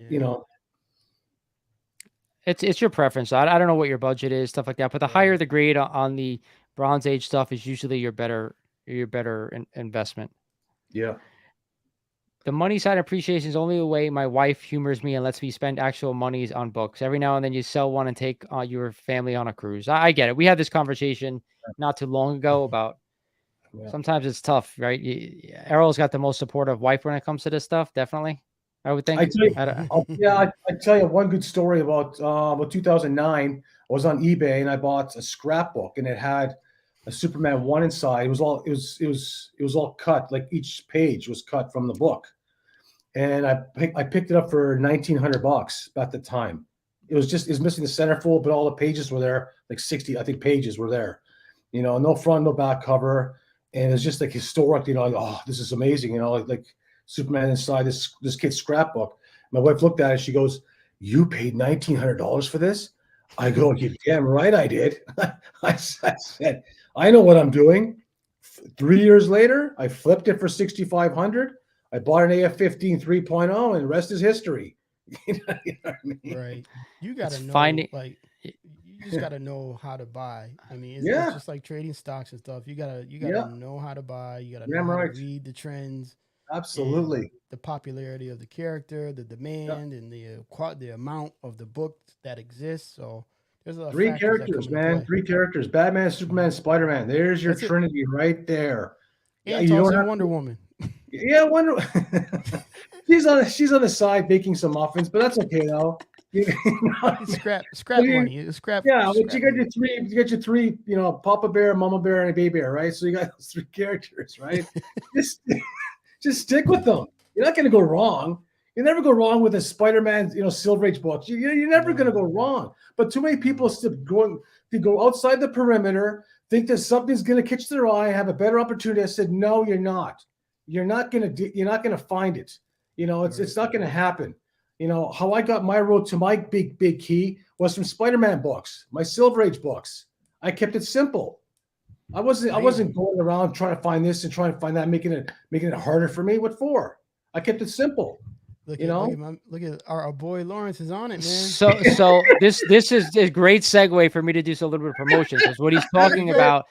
it's your preference. I don't know what your budget is, stuff like that. But the higher the grade on the Bronze Age stuff is usually your better investment. Yeah. The money side appreciation is only the way my wife humors me and lets me spend actual monies on books. Every now and then you sell one and take your family on a cruise. I get it. We had this conversation not too long ago about sometimes it's tough, right? Errol's got the most supportive wife when it comes to this stuff. Definitely. I would think. I tell you one good story about 2009. I was on eBay and I bought a scrapbook and it had a Superman 1 inside. It was all cut, like each page was cut from the book. And I picked it up for $1,900 at the time. It was missing the centerfold, but all the pages were there, like 60, I think, pages were there. No front, no back cover. And it's just like historic, like, oh, this is amazing, like Superman inside this kid's scrapbook. My wife looked at it, she goes, "You paid $1,900 for this?" I go, "You're damn right I did." I said, "I know what I'm doing." 3 years later, I flipped it for $6,500. I bought an AF-15 3.0, and the rest is history. You know what I mean? Right. You got to know, you just got to know how to buy. I mean, it's just like trading stocks and stuff. You gotta know how to buy. You gotta know how to read the trends. Absolutely. The popularity of the character, the demand, and the amount of the book that exists. So there's a 3 characters, man. 3 characers: Batman, Superman, Spider-Man. There's your Trinity right there. And you don't have Wonder Woman. Yeah, Wonder. she's on the side baking some muffins, but that's okay though. Scrap money. Scrap. Yeah, but you got your three, Papa Bear, Mama Bear, and a Baby Bear, right? So you got those 3 characters, right? just stick with them. You're not going to go wrong. You never go wrong with a Spider-Man, Silver Age book. You're never going to go wrong. But too many people still go outside the perimeter, think that something's going to catch their eye, have a better opportunity. I said, no, you're not. You're not going to find it. It's not going to happen. How I got my road to my big key was from Spider-Man books, my Silver Age books. I kept it simple. I wasn't going around trying to find this and trying to find that, making it harder for me. What for? I kept it simple. Look at our boy Lawrence is on it, man. So this is a great segue for me to do a little bit of promotion, because what he's talking about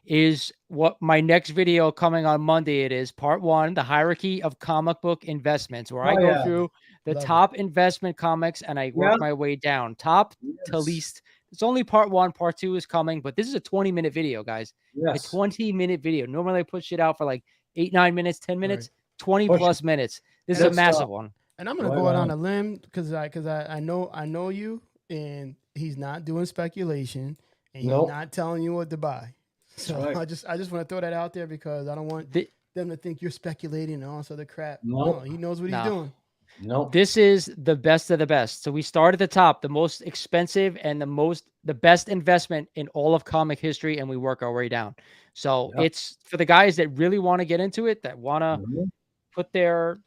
is what my next video coming on Monday. It is part 1, the hierarchy of comic book investments, where I go through the top investment comics and I work my way down, top to least. It's only part 1. Part 2 is coming, but this is a 20-minute video, guys. A 20-minute video. Normally I put shit out for like 8, 9 minutes, 10 minutes, 20 plus minutes. This is a massive one. And I'm gonna go out on a limb because I know you, and he's not doing speculation, and he's not telling you what to buy. So I just want to throw that out there because I don't want them to think you're speculating and all this other crap. No, he knows what he's doing. No, this is the best of the best. So we start at the top, the most expensive and the best investment in all of comic history, and we work our way down. So it's for the guys that really want to get into it, that want to put their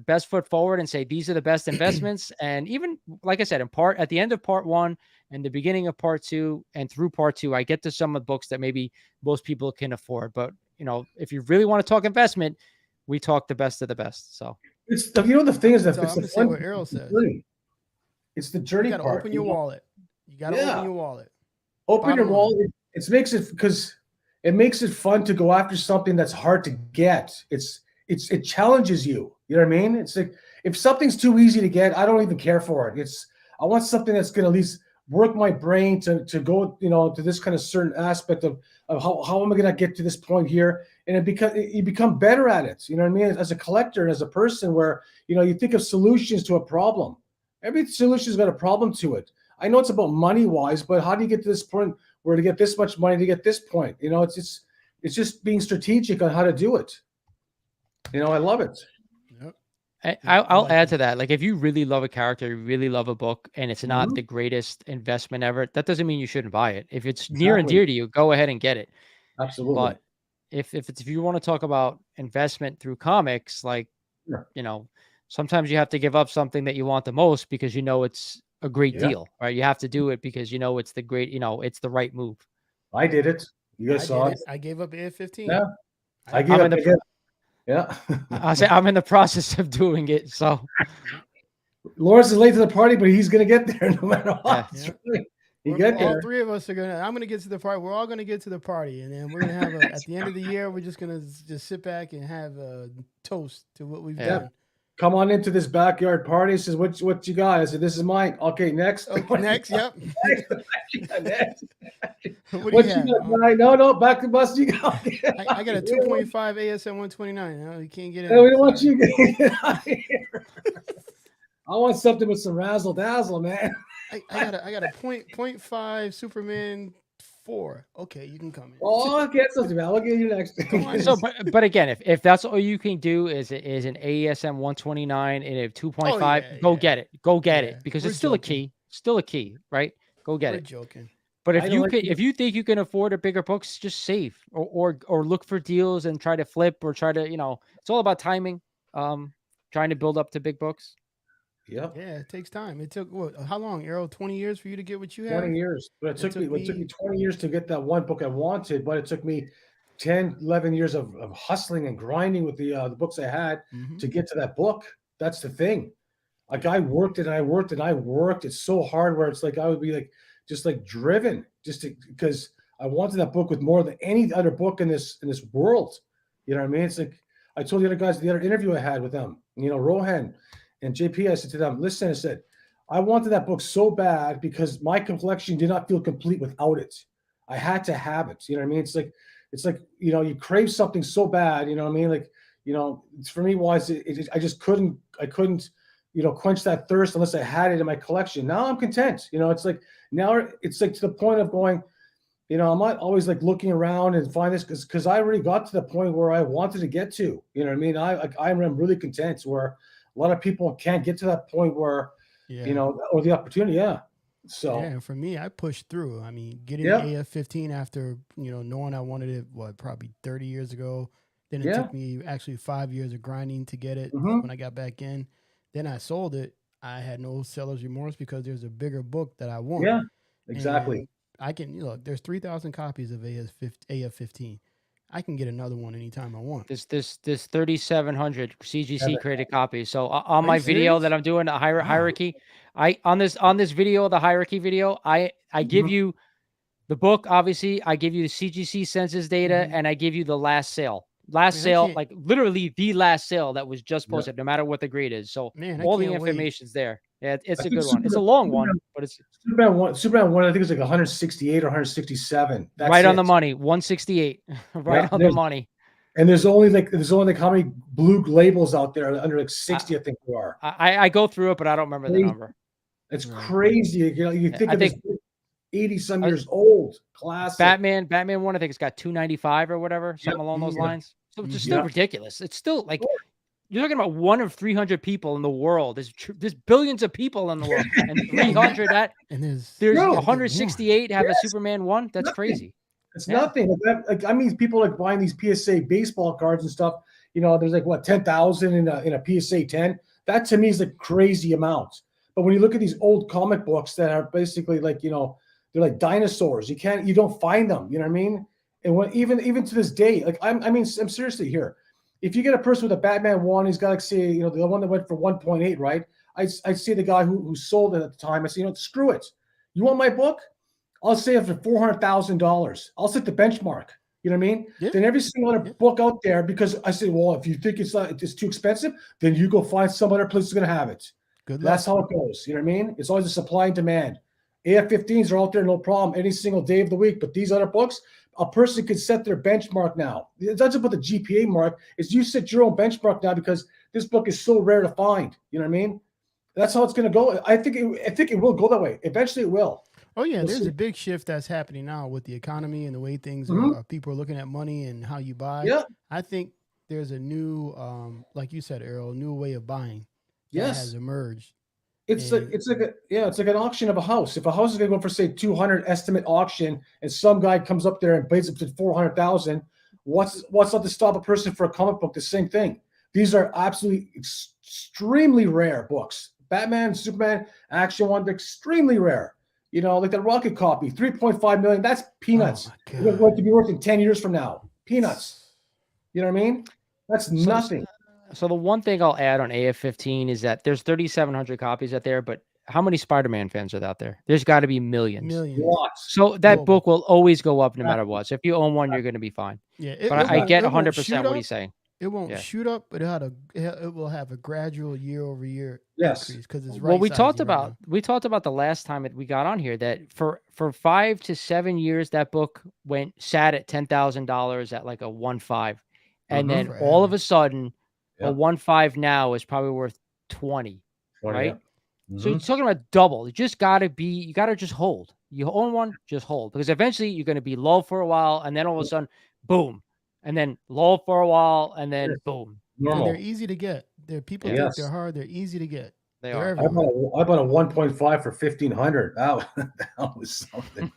best foot forward and say these are the best investments. And even like I said, at the end of part 1 and the beginning of part 2 and through part 2, I get to some of the books that maybe most people can afford. But if you really want to talk investment, we talk the best of the best. So it's the thing is that so it's I'm the say what Errol says. It's the journey You got to part. open your wallet. You got to open your wallet. Open your wallet. It makes it because it makes it fun to go after something that's hard to get. It challenges you. You know what I mean? It's like if something's too easy to get, I don't even care for it. I want something that's going to at least work my brain to go, to this kind of certain aspect of how am I going to get to this point here? And you become better at it. You know what I mean? As a collector and as a person where, you think of solutions to a problem. Every solution's got a problem to it. I know it's about money wise, but how do you get to this point where to get this much money to get this point? It's just being strategic on how to do it. I love it. Yep. I'll add to that. Like if you really love a character, you really love a book, and it's not the greatest investment ever, that doesn't mean you shouldn't buy it. If it's near and dear to you, go ahead and get it. Absolutely. But if you want to talk about investment through comics, like sometimes you have to give up something that you want the most because it's a great deal, right? You have to do it because it's the great, it's the right move. I did it. You guys saw it. I gave up AF-15. Yeah. I gave up again. Yeah. I say I'm in the process of doing it. So Lawrence is late to the party, but he's gonna get there no matter what. Yeah. All three of us are gonna. I'm gonna get to the party. We're all gonna get to the party, and then we're gonna have at the end of the year. We're just gonna sit back and have a toast to what we've done. Come on into this backyard party. He says, what you got? I said, this is mine. Okay, next. Okay, next, yep. Next. What you got? No, back to bus you got. I got a 2.5 ASM 129. No, you can't get it. No, we don't want you to get out of here. I want something with some razzle dazzle, man. I got a 0.5 Superman 4. Okay, you can come in. Oh, get something. I'll get you next. So, but again, if that's all you can do is an ASM 129 and a 2.5, go get it. Go get it because it's still a key. Still a key, right? Go get it. Joking. But if you think you can afford a bigger books, just save or look for deals and try to flip or try to it's all about timing. Trying to build up to big books. Yeah, it takes time. It took how long, Errol? 20 years for you to get what you had? 20 years. But it took me 20 years to get that one book I wanted, but it took me 10, 11 years of hustling and grinding with the books I had to get to that book. That's the thing. Like I worked it and I worked it and I worked it so hard where it's like I would be just driven because I wanted that book with more than any other book in this world. You know what I mean? It's like I told the other guys the other interview I had with them, Rohan and JP, I said to them, listen, I said, I wanted that book so bad because my collection did not feel complete without it. I had to have it. You know what I mean? It's like, you crave something so bad, you know what I mean? Like, for me was, I just couldn't, quench that thirst unless I had it in my collection. Now I'm content. It's like, now it's like to the point of going, I'm not always looking around and find this because I already got to the point where I wanted to get to, you know what I mean? I'm really content where a lot of people can't get to that point where, or the opportunity. Yeah. So for me, I pushed through. I mean, getting AF-15 after, knowing I wanted it, probably 30 years ago. Then it took me actually 5 years of grinding to get it when I got back in. Then I sold it. I had no seller's remorse because there's a bigger book that I want. Yeah, exactly. And I can, there's 3,000 copies of AF-15. I can get another one anytime I want. This 3,700 CGC created copies. So on my video that I'm doing, the hierarchy, on this video, the hierarchy video, I give you the book. Obviously, I give you the CGC census data, and I give you the last sale. Like literally the last sale that was just posted, no matter what the grade is. So all the information's there. Yeah, it's a good one. It's a long one, but it's Superman 1. I think it's like 168 or 167. That's right on the money. 168, right on the money. And there's only how many blue labels out there under 60? I think there are. I go through it, but I don't remember the number. It's crazy. You think of this 80-some years old classic. Batman 1. I think it's got 295 or whatever, something along those lines. So it's still ridiculous. It's still you're talking about 1 of 300 people in the world. There's billions of people in the world, and 300 and there's 168 have a Superman 1. That's crazy. It's nothing. I mean, people buying these PSA baseball cards and stuff. There's 10,000 in a PSA 10. That to me is a crazy amount. But when you look at these old comic books that are basically they're like dinosaurs. You don't find them. You know what I mean? And even to this day, I'm seriously here. If you get a person with a Batman 1, he's got say, the one that went for 1.8, right? I see the guy who sold it at the time. I say, screw it. You want my book? I'll say it for $400,000. I'll set the benchmark. You know what I mean? Yeah. Then every single other book out there, because I say, well, if you think it's too expensive, then you go find some other place that's going to have it. Good luck. That's how it goes. You know what I mean? It's always a supply and demand. AF-15s are out there, no problem, any single day of the week. But these other books, a person could set their benchmark now. It doesn't put the GPA mark. It's you set your own benchmark now because this book is so rare to find. You know what I mean? That's how it's going to go. I think it will go that way. Eventually, it will. Oh yeah, there's a big shift that's happening now with the economy and the way things are. People are looking at money and how you buy. Yeah. I think there's a new, like you said, Errol, a new way of buying that has emerged. It's like an auction of a house. If a house is going to go for say 200 estimate auction, and some guy comes up there and bids up to 400,000, what's not to stop a person for a comic book? The same thing. These are absolutely extremely rare books. Batman, Superman, Action One, they're extremely rare. Like the Rocket copy, 3.5 million. That's peanuts. It's going to be worth in 10 years from now. Peanuts. You know what I mean? That's nothing. So the one thing I'll add on AF-15 is that there's 3,700 copies out there, but how many Spider-Man fans are out there? There's got to be millions. Lots. So that book will always go up no matter what. So if you own one, you're going to be fine. Yeah, but I get 100% what he's saying. It won't shoot up, but it will have a gradual year-over-year increase because it's right. Well, we talked about the last time that we got on here that for 5 to 7 years that book sat at $10,000 at like a 1.5, and then all of a sudden a 1.5 now is probably worth 20, right? Yeah. So you're talking about double. You just got to just hold. You own one, just hold, because eventually you're going to be low for a while, and then all of a sudden, boom. And then low for a while, and then boom. Normal. They're easy to get. People think they're hard. They're easy to get. They are. I bought a 1.5 for $1,500. That was something.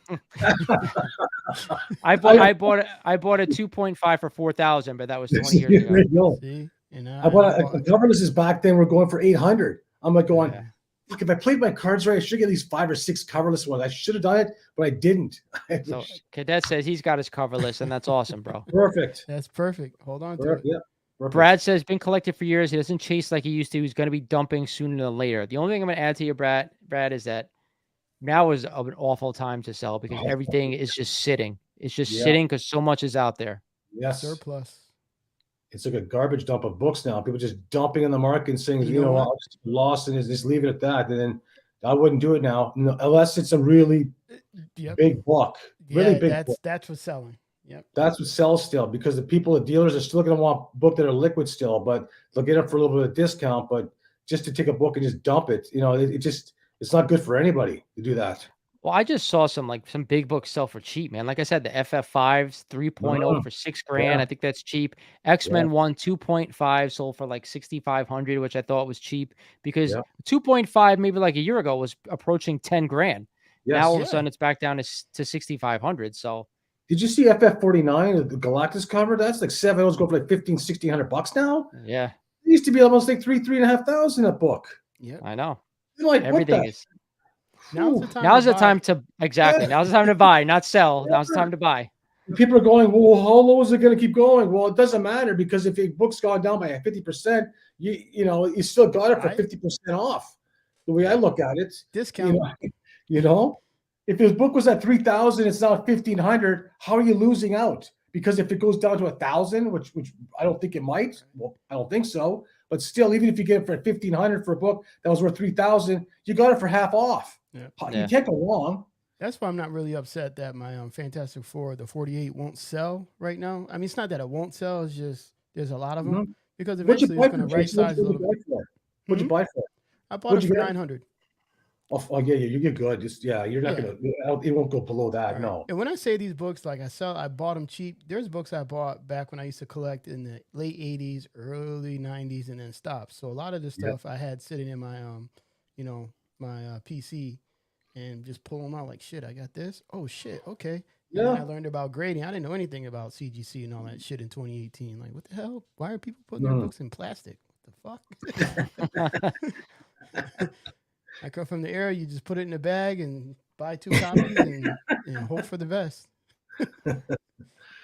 I bought a 2.5 for $4,000, but that was 20 years ago. See? I bought the coverlesses back then were going for $800. I'm like going, look, if I played my cards right, I should get at least 5 or 6 coverless ones. I should have done it, but I didn't. So Cadet says he's got his coverless, and that's awesome, bro. Perfect. That's perfect. Hold on to it. Yeah. Perfect. Brad says been collected for years. He doesn't chase like he used to. He's going to be dumping sooner than later. The only thing I'm going to add to you, Brad, is that now is an awful time to sell because everything is just sitting. It's just sitting because so much is out there. Yes. Surplus. It's like a garbage dump of books now. People just dumping in the market and saying, I'm just lost and just leave it at that. And then I wouldn't do it now unless it's a really big book. Really big. That's what's selling. Yep. That's what sells still, because the dealers are still going to want book that are liquid still, but they'll get it for a little bit of discount. But just to take a book and just dump it, it's not good for anybody to do that. Well, I just saw some big books sell for cheap, man. Like I said, the FF5s 3.0 for $6,000. Yeah. I think that's cheap. X-Men 1 2.5 sold for like $6,500, which I thought was cheap because 2.5 maybe like a year ago was approaching $10,000. Yes. Now all of a sudden it's back down to $6,500. So did you see FF49, the Galactus cover? That's like 7. Those go for like $1,500-$1,600 now. Yeah, it used to be almost like $3,500 a book. Yeah, I know. Like everything is. Now's the time to Now's the time to buy, not sell. Now's the time to buy. People are going, well, how low is it going to keep going? Well, it doesn't matter, because if your book's gone down by 50%, you still got it for 50% off. The way I look at it, discount. If his book was at 3,000, it's now 1,500. How are you losing out? Because if it goes down to 1,000, which I don't think it might. Well, I don't think so. But still, even if you get it for 1,500 for a book that was worth 3,000, you got it for half off. Yeah. You can't go wrong. That's why I'm not really upset that my Fantastic Four, the 48, won't sell right now. I mean, it's not that it won't sell. It's just there's a lot of them because eventually it's going to right size a little bit. What'd you buy for? I bought it for $900. Oh yeah, you get good. Just you're not gonna. It won't go below that. Right. No. And when I say these books, like I bought them cheap. There's books I bought back when I used to collect in the late '80s, early '90s, and then stopped. So a lot of the stuff I had sitting in my my PC, and just pull them out like shit. I got this. Oh shit. Okay. Yeah. And I learned about grading. I didn't know anything about CGC and all that shit in 2018. Like, what the hell? Why are people putting their books in plastic? What the fuck? I come from the era, you just put it in a bag and buy 2 copies and hope for the best.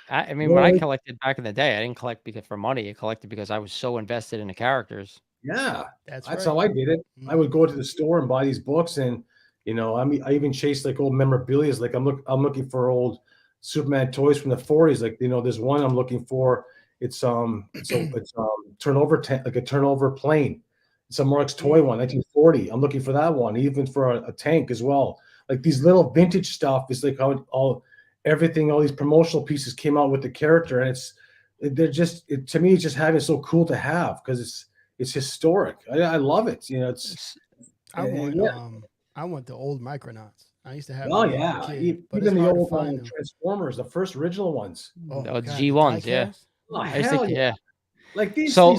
I mean, when I collected back in the day, I didn't collect because for money. I collected because I was so invested in the characters. Yeah, That's that's right. how I did it. I would go to the store and buy these books, and I even chased like old memorabilia. Like I'm looking for old Superman toys from the 40s. Like there's one I'm looking for. It's turnover like a turnover plane. It's a Mark's toy one, 1940. I'm looking for that one, even for a tank as well. Like these little vintage stuff is like how all these promotional pieces came out with the character, and to me, it's just having so cool to have because it's historic. I love it. I want yeah. I want the old Micronauts. I used to have Oh them when I yeah, was a kid, but it's even the hard to old find them. Transformers, the first original ones. Oh The my God, the G1s, yeah. diecast? Oh I used to, hell yeah! yeah. Like these, So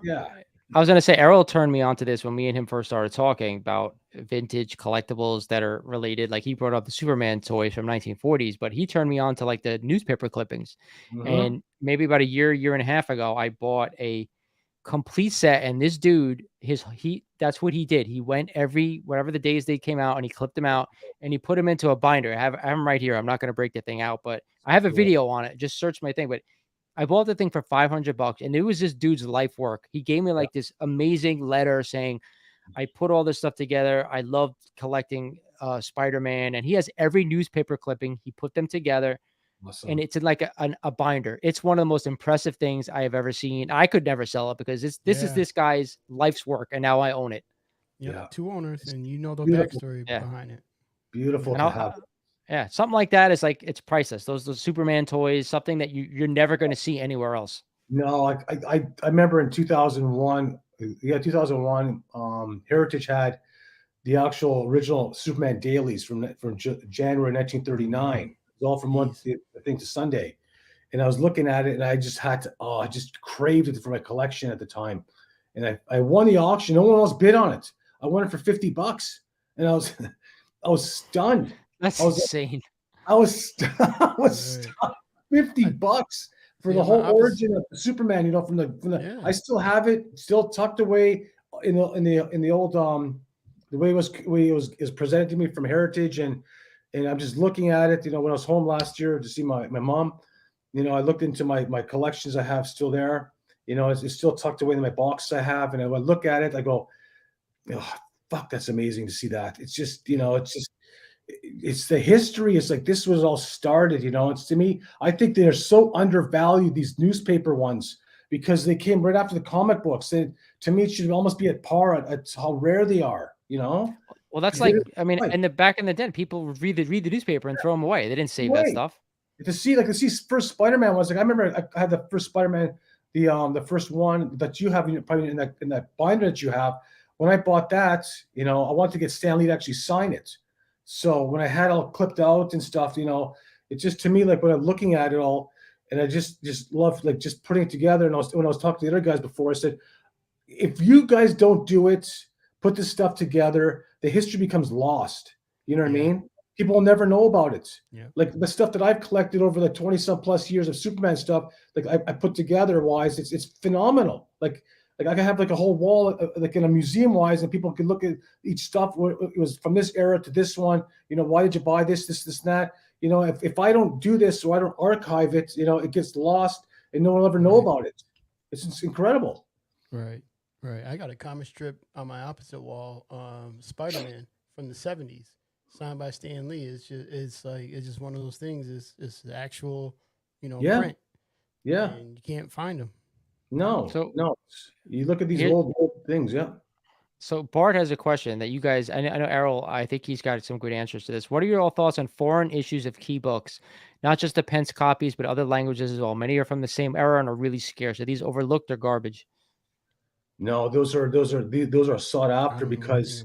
yeah. I was gonna say Errol turned me onto this when me and him first started talking about vintage collectibles that are related. Like he brought up the Superman toys from 1940s, but he turned me on to like the newspaper clippings. And maybe about a year and a half ago, I bought a complete set. And this dude, that's what he did. He went whatever the days they came out, and he clipped them out and he put them into a binder. I have them right here. I'm not gonna break the thing out, but I have a video on it. Just search my thing, but I bought the thing for $500, and it was this dude's life work. He gave me like this amazing letter saying, I put all this stuff together. I loved collecting Spider-Man, and he has every newspaper clipping. He put them together, Awesome. and it's in like a binder. It's one of the most impressive things I have ever seen. I could never sell it because this is this guy's life's work, and now I own it. Yep, Yeah. 2 owners, and the Beautiful. backstory Yeah. behind it. Beautiful And to have. yeah, something like that is like it's priceless. Those Superman toys, something that you're never going to see anywhere else. No, I remember in 2001. Yeah, 2001. Heritage had the actual original Superman dailies from January 1939. It was all from one thing to Sunday, and I was looking at it, and I just I just craved it for my collection at the time, and I won the auction. No one else bid on it. I won it for $50, and I was I was stunned. That's insane. I was stunned. $50 for the whole origin of Superman. From the I still have it, still tucked away in the old the way it was presented to me from Heritage, and I'm just looking at it. When I was home last year to see my mom, I looked into my collections I have still there. It's still tucked away in my box I have, and I look at it, I go, oh, fuck, that's amazing to see that. It's just, it's the history. It's like this was all started. It's, to me, I think they're so undervalued, these newspaper ones, because they came right after the comic books. And to me, it should almost be at par at how rare they are. Well, that's like, I mean, in the back in the day, people would read the newspaper and throw them away. They didn't save that stuff. To see first Spider-Man was like, I remember I had the first Spider-Man, the first one that you have probably in that binder that you have. When I bought that, I wanted to get Stan Lee to actually sign it. So when I had it all clipped out and stuff, it just, to me, like when I'm looking at it all, and I just love like just putting it together. And when I was talking to the other guys before, I said, if you guys don't do it, put this stuff together, the history becomes lost. You know what I mean? People will never know about it. Yeah. Like the stuff that I've collected over the 20 some plus years of Superman stuff, like I put together wise, it's phenomenal. Like I can have like a whole wall, like in a museum wise, and people can look at each stuff. It was from this era to this one. Why did you buy this, and that? If I don't do this, or I don't archive it, it gets lost, and no one will ever know about it. It's incredible. Right. I got a comic strip on my opposite wall, Spider-Man from the 70s, signed by Stan Lee. It's just one of those things. It's the actual, print. Yeah. And you can't find them. No. You look at these old things, yeah. So Bart has a question that you guys, I know Errol, I think he's got some good answers to this. What are your thoughts on foreign issues of key books? Not just the Pence copies, but other languages as well. Many are from the same era and are really scarce. Are these overlooked or garbage? No, those are sought after because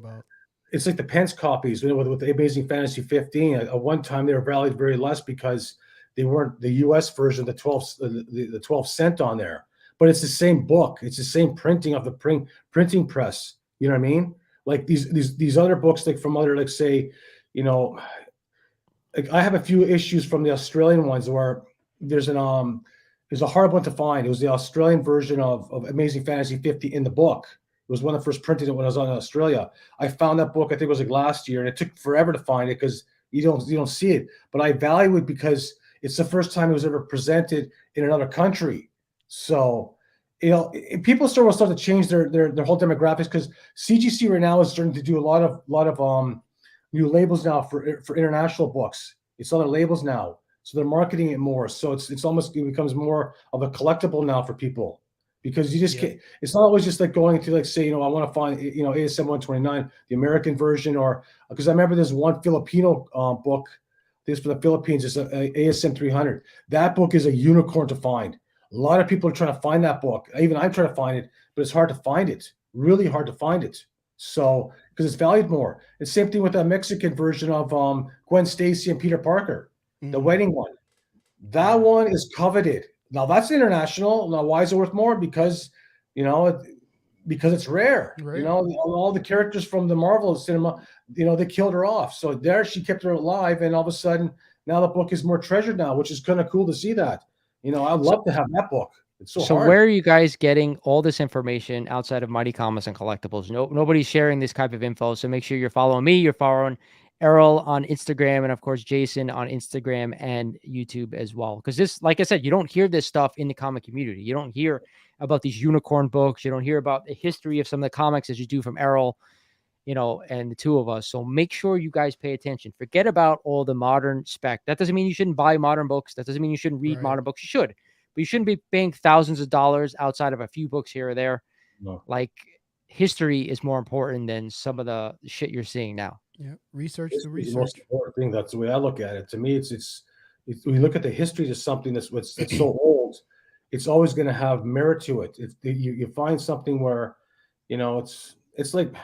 it's like the Pence copies with the Amazing Fantasy 15. At one time, they were valued very less because they weren't the U.S. version, the 12 cent on there. But it's the same book. It's the same printing of the printing press. You know what I mean? Like these other books, like from other, like say, like I have a few issues from the Australian ones where there's a hard one to find. It was the Australian version of Amazing Fantasy 50 in the book. It was one of the first printed when I was on Australia. I found that book, I think it was like last year, and it took forever to find it because you don't see it. But I value it because it's the first time it was ever presented in another country. So people will start to change their whole demographics, because CGC right now is starting to do a lot of new labels now for international books. It's other labels now, so they're marketing it more. So it's almost, it becomes more of a collectible now for people, because you just can't. It's not always just like going to, like, say, I want to find ASM 129, the American version, or because I remember there's one Filipino book. This for the Philippines is a ASM 300. That book is a unicorn to find. A lot of people are trying to find that book. Even I'm trying to find it, but it's hard to find it. Really hard to find it. So, because it's valued more. It's same thing with that Mexican version of Gwen Stacy and Peter Parker, the wedding one. That one is coveted. Now that's international. Now why is it worth more? Because because it's rare. Right. All the characters from the Marvel cinema, they killed her off. So there she kept her alive, and all of a sudden now the book is more treasured now, which is kind of cool to see that. I'd love to have that book. It's so hard. Where are you guys getting all this information outside of Mighty Comics and Collectibles? Nobody's sharing this type of info. So make sure you're following me. You're following Errol on Instagram, and of course Jason on Instagram and YouTube as well. Because this, like I said, you don't hear this stuff in the comic community. You don't hear about these unicorn books. You don't hear about the history of some of the comics as you do from Errol, and the two of us. So make sure you guys pay attention. Forget about all the modern spec. That doesn't mean you shouldn't buy modern books. That doesn't mean you shouldn't read modern books. You should, but you shouldn't be paying thousands of dollars outside of a few books here or there. No. Like, history is more important than some of the shit you're seeing now. Yeah, research the research. The most important thing. That's the way I look at it. To me, it's when you look at the history of something that's so old, it's always going to have merit to it. You find something where, it's like.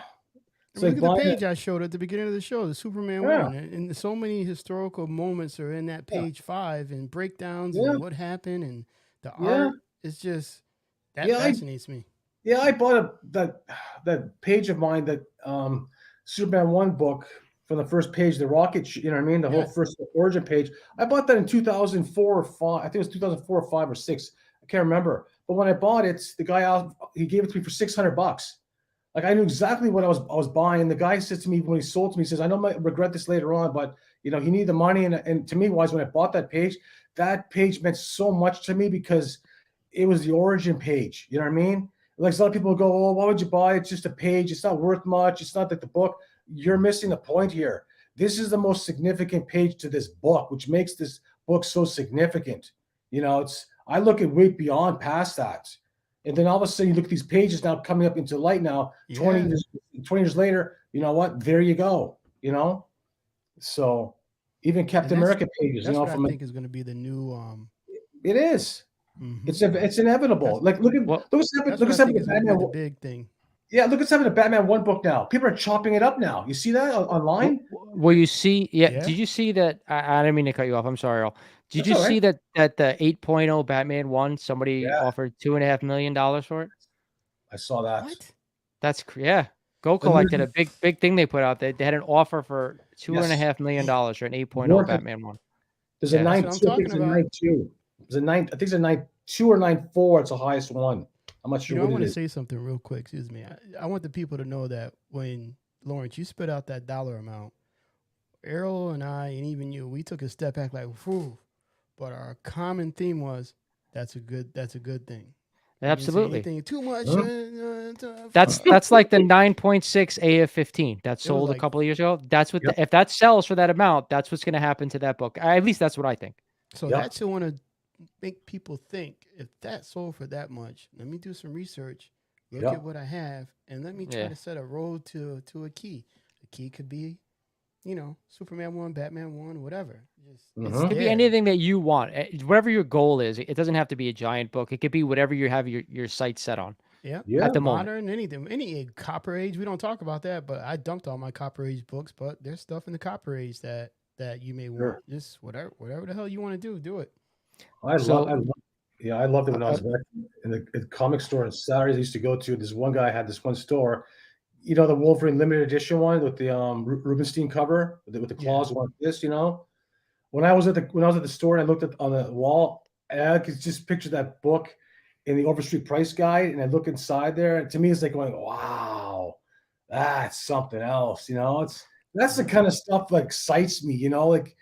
Look at the page I showed at the beginning of the show, the Superman one, and so many historical moments are in that page 5, and breakdowns and what happened, and the art. It's just that fascinates me. Yeah, I bought that page of mine, that Superman 1 book, from the first page, the rocket, the whole first origin page. I bought that in 2004 or 5. I think it was 2004 or 5 or 6. I can't remember. But when I bought it, the guy he gave it to me for $600. Like, I knew exactly what I was buying. The guy said to me when he sold to me, he says, "I know I might regret this later on, but he needed the money." And to me, when I bought that page meant so much to me, because it was the origin page. You know what I mean? Like, a lot of people go, "Oh, why would you buy it? It's just a page. It's not worth much. It's not like the book." You're missing the point here. This is the most significant page to this book, which makes this book so significant. I look at way beyond past that. And then all of a sudden you look at these pages now coming up into light now, 20 years later, you know what? There you go. So even Captain America pages, that's what I think is going to be the new. It is. Mm-hmm. It's inevitable. Like, look what's happening with Batman. The big thing. Yeah, look what's happening to Batman 1 book now. People are chopping it up now. You see that online? Well, you see, Did you see that? I didn't mean to cut you off. I'm sorry, Earl. Did you see that the 8.0 Batman 1, somebody offered $2.5 million for it? I saw that. What? That's Go collected a big thing they put out. They had an offer for $2.5 million for an 8.0 Batman 1. There's a 9.2. I think it's a 9.2. There's a 9. I think it's a 9.2 or 9.4. It's the highest one. I'm not sure. I want to say something real quick. Excuse me. I want the people to know that when Lawrence, you spit out that dollar amount, Errol and I, and even you, we took a step back, like, whew. But our common theme was, that's a good thing. Absolutely. Too much. That's like the 9.6 AF-15 that sold a couple of years ago. That's what if that sells for that amount, that's what's going to happen to that book. At least that's what I think. So that's what I want to make people think. If that sold for that much, let me do some research, look at what I have, and let me try to set a road to a key. The key could be, Superman 1, Batman 1, whatever. It could be anything that you want. Whatever your goal is. It doesn't have to be a giant book. It could be whatever you have your sights set on. Yeah. At the modern, moment. anything, any Copper Age. We don't talk about that, but I dumped all my Copper Age books. But there's stuff in the Copper Age that you may want. Just whatever the hell you want to do it. I loved it when I was back in the comic store on Saturdays I used to go to. This one guy had this one store, the Wolverine limited edition one with the Rubenstein cover with the claws like this. When I was at the store and I looked on the wall, I could just picture that book in the Overstreet Price Guide, and I look inside there, and to me it's like going, wow, that's something else. That's the kind of stuff that excites me. Like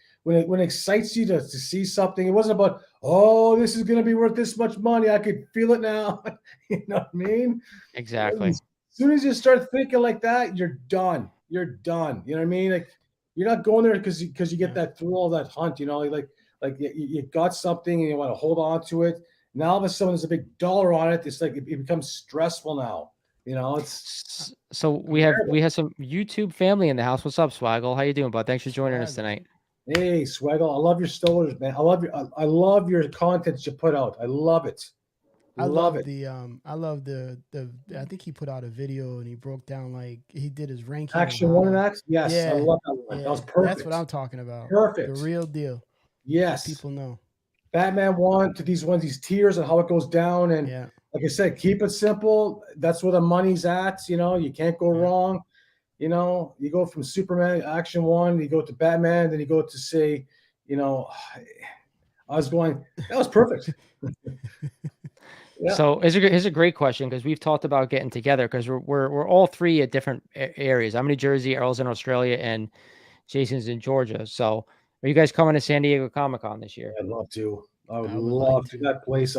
when it excites you to see something, it wasn't about, oh, this is going to be worth this much money. I could feel it now. You know what I mean? Exactly. As soon as you start thinking like that, you're done. You're done. You know what I mean? Like you're not going there because you get that thrill of that hunt. You know, like you got something and you want to hold on to it. Now all of a sudden there's a big dollar on it. It's like it becomes stressful now. You know, it's so we have some YouTube family in the house. What's up, Swaggle? How you doing, bud? Thanks for joining us tonight. Hey, Swaggle, I love your stories, man. I love your content you put out. I love it. I love the I think he put out a video and he broke down, like, he did his ranking. Action 1 and X? Yes, yeah, I love that one. yeah, That was perfect. That's what I'm talking about. Perfect. The real deal. Yes. People know. Batman 1 to these tiers and how it goes down. And like I said, keep it simple. That's where the money's at. You know, you can't go wrong. You know, you go from Superman Action 1, you go to Batman, then you go to, say, you know, I was going, that was perfect. Yeah. So here's a great question, because we've talked about getting together, because we're all three at different areas. I'm in New Jersey, Earl's in Australia, and Jason's in Georgia. So are you guys coming to San Diego Comic-Con this year? I'd love to. I would love to. That place,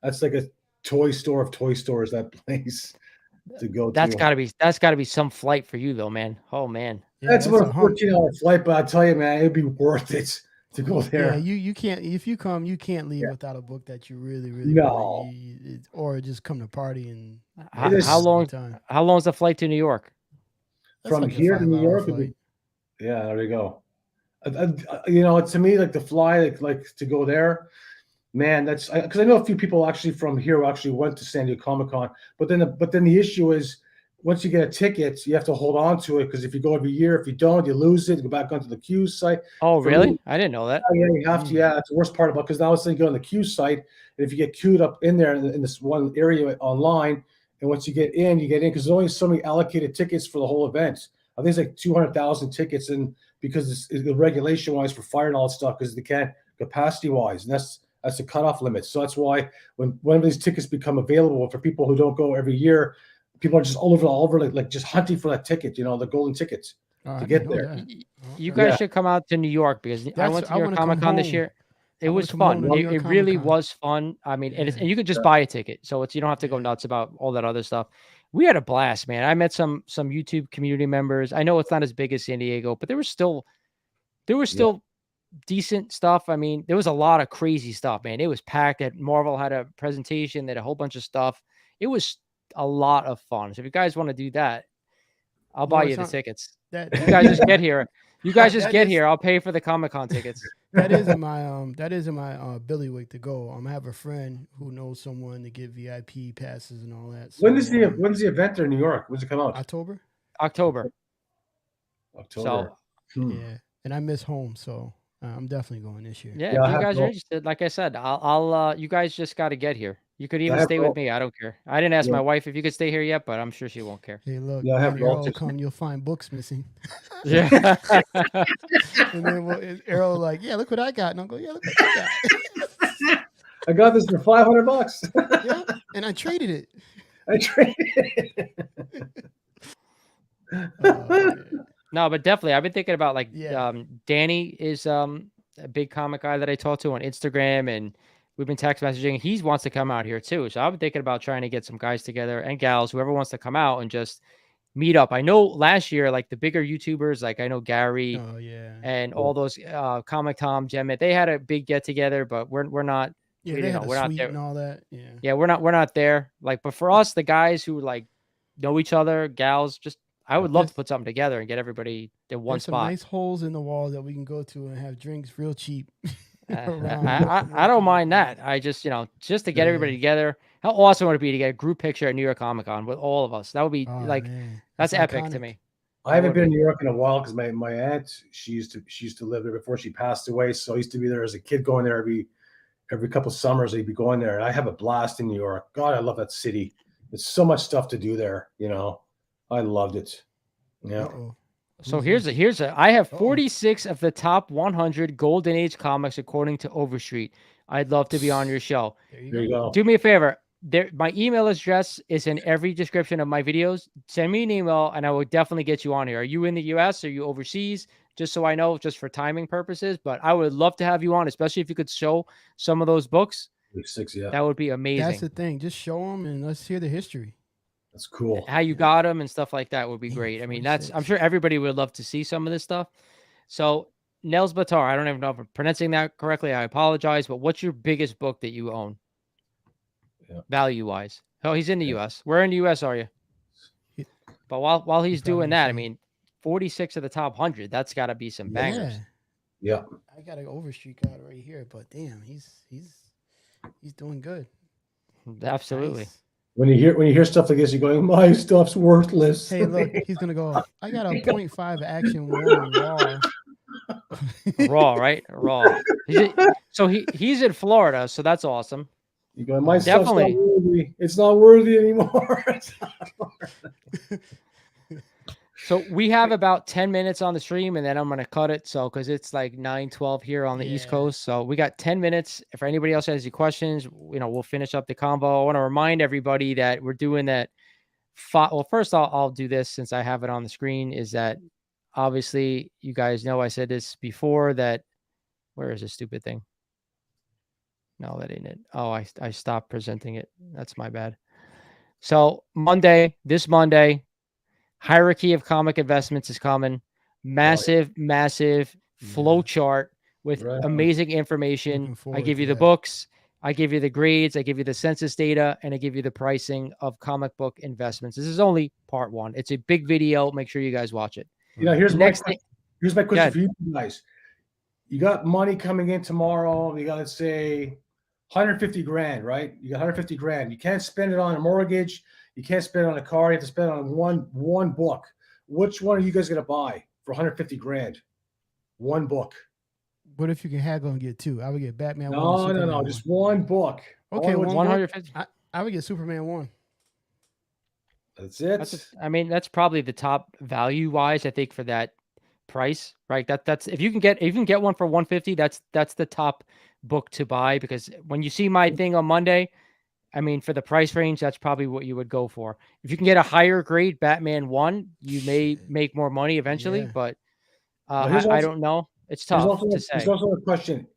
that's like a toy store of toy stores, that place to go that's to. That's gotta be some flight for you though, man. Oh man. Yeah, that's about a 14-hour flight, but I tell you, man, it'd be worth it to go there. Yeah, you can't, if you come, you can't leave without a book that you really or just come to party. And how long's the flight to New York? From here to New York? Yeah, there you go. You know, to me, like the fly, like to go there, man, that's because I know a few people actually from here who actually went to San Diego Comic-Con, but then the issue is, once you get a ticket, you have to hold on to it, because if you go every year, if you don't, you lose it. Go back onto the queue site. Oh, really? I didn't know that. Yeah, you have to. Yeah, that's the worst part about, because now it's like you go on the queue site, and if you get queued up in there in this one area online, and once you get in, because there's only so many allocated tickets for the whole event. I think it's like 200,000 tickets, and because it's the regulation wise for fire and all that stuff, because they can't capacity wise, and that's the cutoff limit. So that's why when one of these tickets become available for people who don't go every year, people are just all over like just hunting for that ticket, you know, the golden tickets to get there. You guys should come out to New York, because I went to New York Comic-Con this year. It was fun. It really was fun. I mean, and you could just buy a ticket, so you don't have to go nuts about all that other stuff. We had a blast, man. I met some YouTube community members. I know it's not as big as San Diego, but there was still decent stuff. I mean, there was a lot of crazy stuff, man. It was packed. Marvel had a presentation, they had a whole bunch of stuff. It was a lot of fun. So if you guys want to do that, I'll buy you the tickets. You guys just get here. You guys just get here. I'll pay for the Comic-Con tickets. That is in my Billy week to go. I have a friend who knows someone to get VIP passes and all that. So, when's the event there in New York? When's it come out? October. So, yeah, and I miss home, so I'm definitely going this year. Yeah, if you guys are interested, like I said, I'll you guys just got to get here. You could even stay with me. I don't care. I didn't ask my wife if you could stay here yet, but I'm sure she won't care. Hey, look, when Errol come, you'll find books missing. Yeah. And then Errol like, yeah, look what I got. And I'll go, yeah, look what I got. I got this for $500. Yeah, and I traded it. No, but definitely, I've been thinking about, like, Danny is a big comic guy that I talk to on Instagram, and we've been text messaging. He wants to come out here too, so I've been thinking about trying to get some guys together and gals, whoever wants to come out and just meet up. I know last year, like the bigger YouTubers, like I know Gary, and all those Comic Tom, Gemmet, they had a big get together, but we're not. Yeah, we're not there and all that. Yeah, we're not there. Like, but for us, the guys who like know each other, gals, just I would love to put something together and get everybody in one spot. Some nice holes in the wall that we can go to and have drinks real cheap. I don't mind that. I just, just to get everybody together. How awesome would it be to get a group picture at New York Comic Con with all of us? That would be that's epic to me. I haven't been in New York in a while because my aunt, she used to live there before she passed away. So I used to be there as a kid, going there every couple of summers. I'd be going there, and I have a blast in New York. God, I love that city. There's so much stuff to do there. I loved it. Yeah. So I have 46 of the top 100 Golden Age comics according to Overstreet. I'd love to be on your show. There you go. Do me a favor. My email address is in every description of my videos. Send me an email, and I will definitely get you on here. Are you in the U.S.? Are you overseas? just so I know, just for timing purposes. But I would love to have you on, especially if you could show some of those books. 6, yeah. That would be amazing. That's the thing. Just show them and let's hear the history. That's cool. How you got them and stuff like that would be great. I mean, I'm sure everybody would love to see some of this stuff. So Nels Batar, I don't even know if I'm pronouncing that correctly. I apologize, but what's your biggest book that you own? Value-wise. Oh, he's in the U.S. Where in the U.S. are you? But while he's doing that, I mean, 46 of the top 100, that's got to be some bangers. Yeah. I got an Overstreet card right here, but damn, he's doing good. Absolutely. Nice. When you hear stuff like this, you're going, my stuff's worthless. Hey, look, he's gonna go. I got a 0.5 action 1 raw. Raw, right? Raw. So he's in Florida, so that's awesome. You going, my stuff's not worthy. It's not worthy anymore. So we have about 10 minutes on the stream, and then I'm going to cut it. So, because it's like 9:12 here on the East Coast. So we got 10 minutes. If anybody else has any questions, we'll finish up the combo. I want to remind everybody that we're doing that. Well, first I'll do this since I have it on the screen, is that obviously you guys know I said this before, that where is this stupid thing? No, that ain't it. Oh, I stopped presenting it. That's my bad. So this Monday, Hierarchy of Comic Investments is coming. Massive flow chart with amazing information. I give you the books, I give you the grades, I give you the census data, and I give you the pricing of comic book investments. This is only part 1. It's a big video. Make sure you guys watch it. Here's my question for you guys. You got money coming in tomorrow. You got, let's say, 150 grand, right? You got 150 grand. You can't spend it on a mortgage. You can't spend it on a car. You have to spend it on one book. Which one are you guys going to buy for 150 grand? One book. What if you can haggle and get 2? I would get Batman 1. No. Just one book. Okay, 150. I would get Superman 1. That's it. That's probably the top value wise, I think, for that price, right? That's if you can get one for 150, that's the top book to buy, because when you see my thing on Monday, I mean, for the price range, that's probably what you would go for. If you can get a higher grade Batman 1, you may make more money eventually, but I don't know. It's tough to say. There's also a question.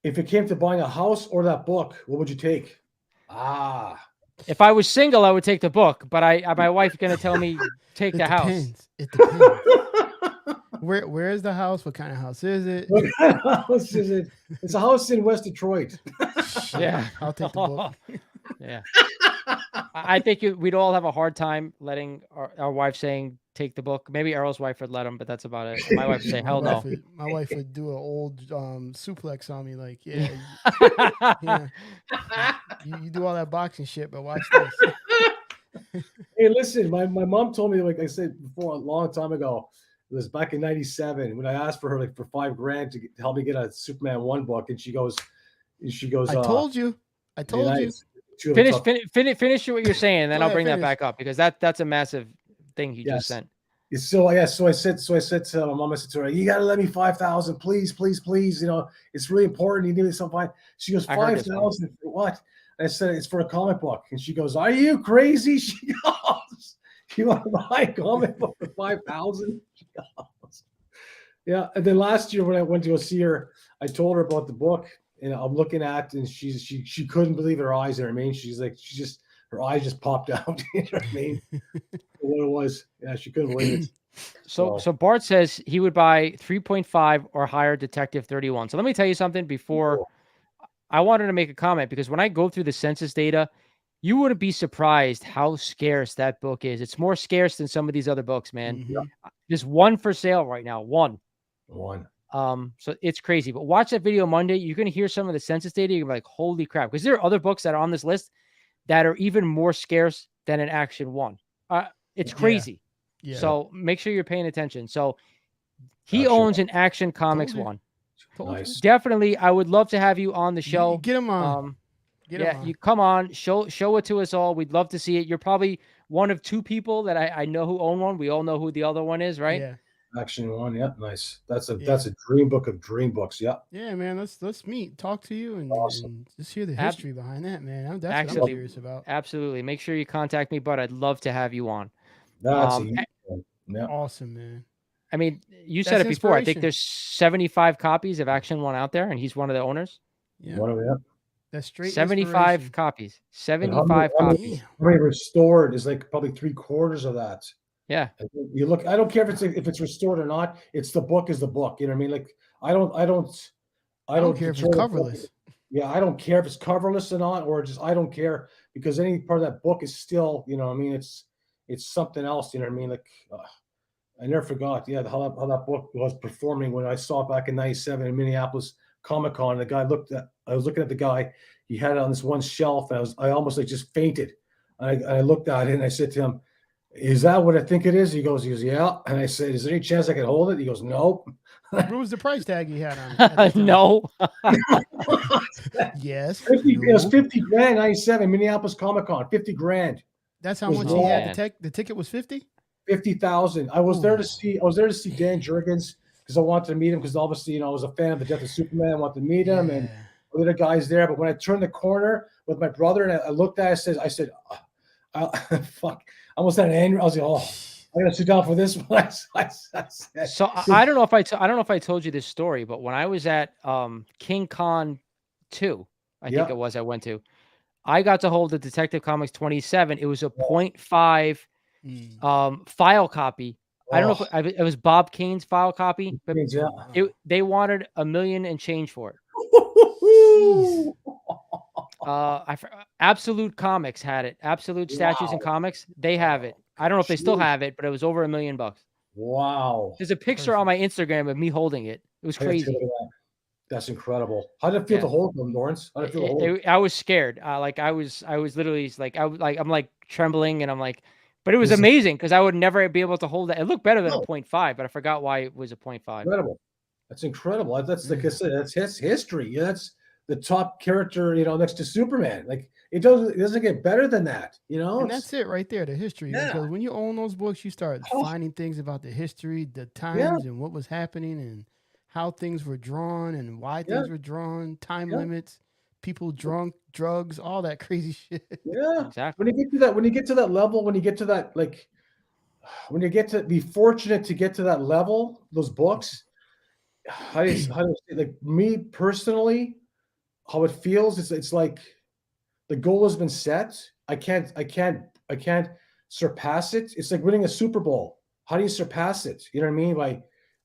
If it came to buying a house or that book, what would you take? If I was single, I would take the book, but my wife's going to tell me take the house. It depends. Where is the house? What kind of house is it? What kind of house is it? It's a house in West Detroit. Yeah, I'll take the book. Yeah. I think we'd all have a hard time letting our wife saying take the book. Maybe Errol's wife would let him, but that's about it. My wife would say hell no. My wife would do an old suplex on me, like, you do all that boxing shit, but watch this. Hey, listen, my mom told me, like I said before, a long time ago, it was back in '97 when I asked for her for $5 grand to help me get a Superman 1 book, and she goes, I told you. Finish what you're saying, and then I'll bring that back up, because that's a massive thing he just sent. So I said to my mom, I said to her, you gotta let me 5,000, please. It's really important. You need something. She goes, 5,000 for what? I said, it's for a comic book. And she goes, are you crazy? She goes, you want to buy a comic book for 5,000? Yeah. And then last year when I went to go see her, I told her about the book, and I'm looking at, and she couldn't believe her eyes. You know what I mean? She's like, her eyes just popped out. You know what I mean? What it was. Yeah, she couldn't believe it. So Bart says he would buy 3.5 or higher Detective 31. So let me tell you something before. I wanted to make a comment, because when I go through the census data, you wouldn't be surprised how scarce that book is. It's more scarce than some of these other books, man. Yeah. There's one for sale right now. One. So it's crazy. But watch that video Monday. You're going to hear some of the census data. You're like, holy crap. Because there are other books that are on this list that are even more scarce than an Action 1. It's crazy. Yeah. So make sure you're paying attention. So he owns an Action Comics 1. Nice. Definitely, I would love to have you on the show. Get him on. You come on, show it to us all. We'd love to see it. You're probably one of 2 people that I know who own one. We all know who the other one is, right? Yeah. Action 1, yeah, nice. That's a dream book of dream books, yeah. Yeah, man. Let's meet, talk to you, and just hear the history behind that, man. That's what I'm curious about. Absolutely. Make sure you contact me, but I'd love to have you on. Awesome, man. I mean, you said That's it before. I think inspiration. there's 75 copies of Action 1 out there, and he's one of the owners. Yeah. One of them. That's straight 75 inspiration. copies. But 75 copies. Damn. how many restored is like probably 3/4 of that. Yeah. You look. I don't care if it's restored or not. It's the book is the book. You know what I mean? Like I don't care if it's deter- coverless. Yeah, I don't care if it's coverless or not, or just I don't care because any part of that book is still, you know what I mean? It's something else. You know what I mean? Like I never forgot. Yeah, how that book was performing when I saw it back in '97 in Minneapolis Comic Con. The guy I was looking at the guy. He had it on this one shelf, and I almost like just fainted. I looked at it and I said to him, "Is that what I think it is?" He goes, "Yeah." And I said, "Is there any chance I could hold it?" He goes, "Nope." What was the price tag you had on it? at the time? No. Yes. 50, no. It was 50 grand, '97 Minneapolis Comic Con, 50 grand, That's how was much raw. he had Man. to take. The ticket was 50. 50,000. I was there to Ooh. see Dan Jurgens because I wanted to meet him because obviously, you know, I was a fan of the Death of Superman. I wanted to meet him and Yeah. other guys there. But when I turned the corner with my brother and I looked at it, I said, fuck. I almost had an anger. I was like, oh, I gotta sit down for this one. So I don't know if I don't know if I told you this story, but when I was at King Con 2, I think Yeah. it was I went to, I got to hold the Detective Comics 27. It was a 0.5 file copy. I don't know if it was Bob Kane's file copy, but Yeah. they wanted $1 million and change for it. Jeez. Absolute Comics had it. Absolute Statues and Comics, they have it. I don't know if they still have it, but it was over $1 million. Wow. There's a picture on my Instagram of me holding it. It was I gotta take a crazy. look at that. That's incredible. How did it feel to hold them, Lawrence? How did it feel to hold them? I was scared. Like I was literally like I'm like trembling and I'm like, but it was This is amazing because I would never be able to hold it. It looked better than a 0.5, but I forgot why it was a 0.5. incredible. That's incredible. That's like I said, that's his history. Yeah, that's the top character, you know, next to Superman. Like it doesn't get better than that, you know. And that's it right there, the history. Yeah. Because when you own those books, you start finding things about the history, the times, and what was happening, and how things were drawn, and why things were drawn, time limits, people drunk, drugs, all that crazy shit. Yeah, Exactly. when you get to that level, when you get to that, like, when you get to be fortunate to get to that level, those books. How do you say, like me personally, how it feels? It's like the goal has been set. I can't surpass it. It's like winning a Super Bowl. How do you surpass it? You know what I mean? By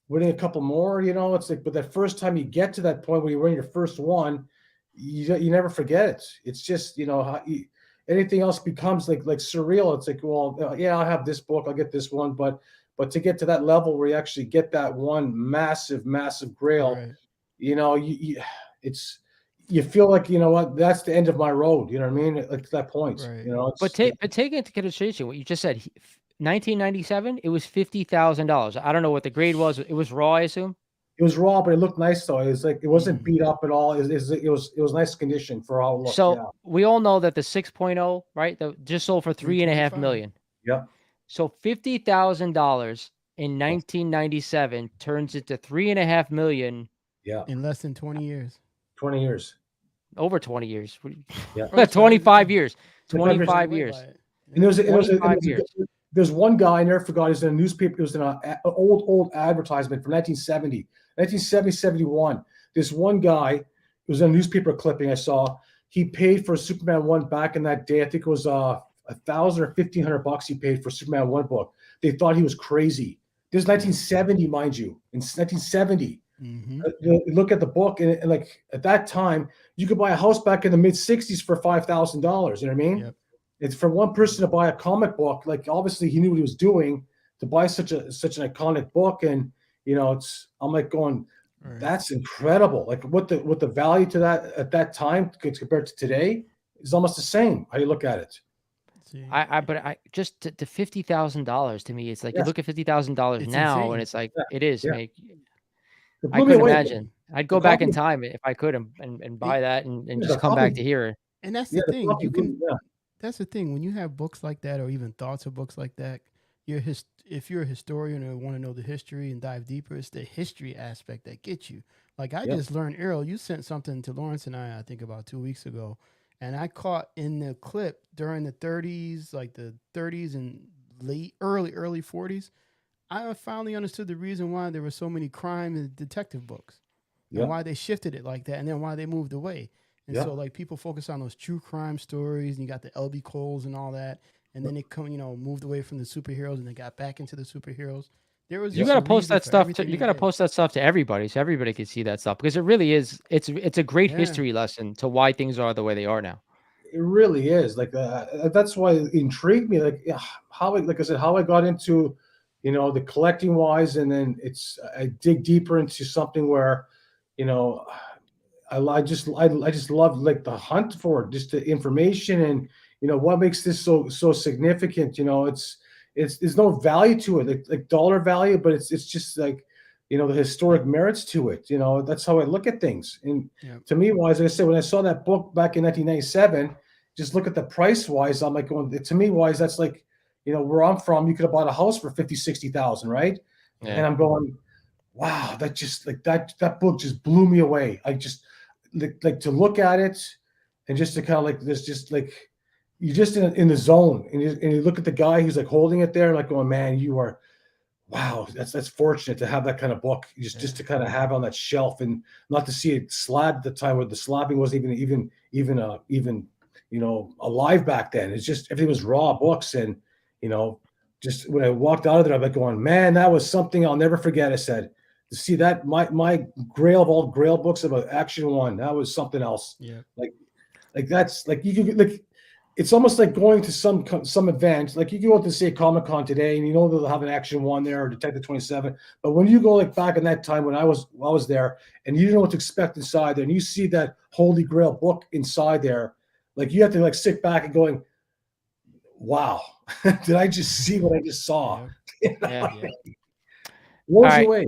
winning a couple more, you know, it's like, but that first time you get to that point where you win your first one, you never forget it. It's just, you know, anything else becomes like surreal. It's like, well, yeah, I'll have this book, I'll get this one, but to get to that level where you actually get that one massive grail, Right. you know, you feel like, you know what, that's the end of my road. You know what I mean? Like that point, Right. you know. But take into consideration what you just said. 1997, it was $50,000. I don't know what the grade was. It was raw, I assume. It was raw, but it looked nice though. It was like it wasn't beat up at all. It was nice condition for how it looked. So we all know that the 6.0, right? That just sold for $3.5 million. Yeah. So $50,000 in 1997 turns into $3.5 million. Yeah. In less than 20 years. 20 years. Over 20 years. Yeah. 25 years. 25 years. And there's one guy I never forgot. He was in a newspaper. It was in an old advertisement from 1970, 71. This one guy, it was a newspaper clipping I saw. He paid for Superman 1 back in that day. I think it was $1,000 or $1,500 he paid for Superman 1 book. They thought he was crazy. This is 1970, mind you. In 1970. Look at the book, and like at that time, you could buy a house back in the mid 60s for $5,000. You know what I mean? Yep. It's for one person to buy a comic book. Like obviously he knew what he was doing to buy such an iconic book, and you know, I'm like going, that's incredible. Like what the value to that at that time compared to today is almost the same. How you look at it. But just to $50,000 to me, it's like you look at $50,000 now, insane. and it's like it is. Yeah. I couldn't imagine. I'd go back in time if I could and buy that and just come back to here. And that's the thing. That's the thing. When you have books like that, or even thoughts of books like that, if you're a historian or want to know the history and dive deeper, it's the history aspect that gets you. Like I just learned, Errol, you sent something to Lawrence and I think about 2 weeks ago, and I caught in the clip during the 30s, like the 30s and early 40s. I finally understood the reason why there were so many crime and detective books, and Yeah. why they shifted it like that, and then why they moved away. And Yeah. so like people focus on those true crime stories, and you got the LB Coles and all that, and then they moved away from the superheroes, and they got back into the superheroes. There was You just got a to post reason that for stuff. everything You they got to did. post that stuff to everybody, so everybody can see that stuff, because it really is. It's a great Yeah. history lesson to why things are the way they are now. It really is. Like that's why it intrigued me. Like how, like I said, how I got into, the collecting wise, and then I dig deeper into something where, you know, I just love like the hunt for it, just the information, and what makes this so significant. It's there's no value to it, like dollar value, but it's just like the historic merits to it. That's how I look at things. And Yeah. to me, wise, like I said, when I saw that book back in 1997, just look at the price wise. I'm like going, to me, wise, that's like where I'm from, you could have bought a house for 50,000-60,000, right? Yeah. And I'm going, wow, that just like that book just blew me away. I just like to look at it, and just to kind of like this, just like you're just in the zone, and you look at the guy who's like holding it there, like going, man, you are, wow, that's fortunate to have that kind of book, just to kind of have on that shelf, and not to see it slab at the time where the slabbing wasn't even alive back then. It's just everything was raw books, and just when I walked out of there, I'm like going, man, that was something I'll never forget. I said, to see that my grail of all grail books about Action One, that was something else. Yeah. Like that's like you can like. It's almost like going to some event. Like you can go to say Comic-Con today, and they'll have an Action One there or Detective 27. But when you go like back in that time when I was there, and you didn't know what to expect inside there, and you see that Holy Grail book inside there, like you have to like sit back and going, wow, did I just see what I just saw? Yeah. Blows you away.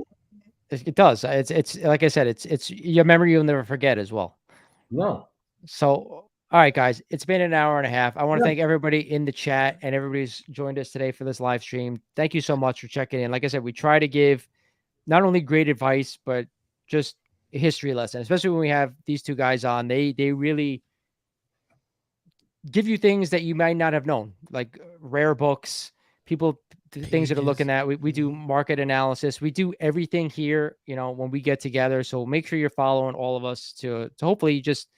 It does. It's like I said, it's your memory you'll never forget as well. No. So, all right, guys, it's been an hour and a half. I want to thank everybody in the chat and everybody's joined us today for this live stream. Thank you so much for checking in. Like I said, we try to give not only great advice, but just a history lesson, especially when we have these two guys on. They really give you things that you might not have known, like rare books, things that are looking at. We do market analysis. We do everything here, when we get together. So make sure you're following all of us to hopefully just,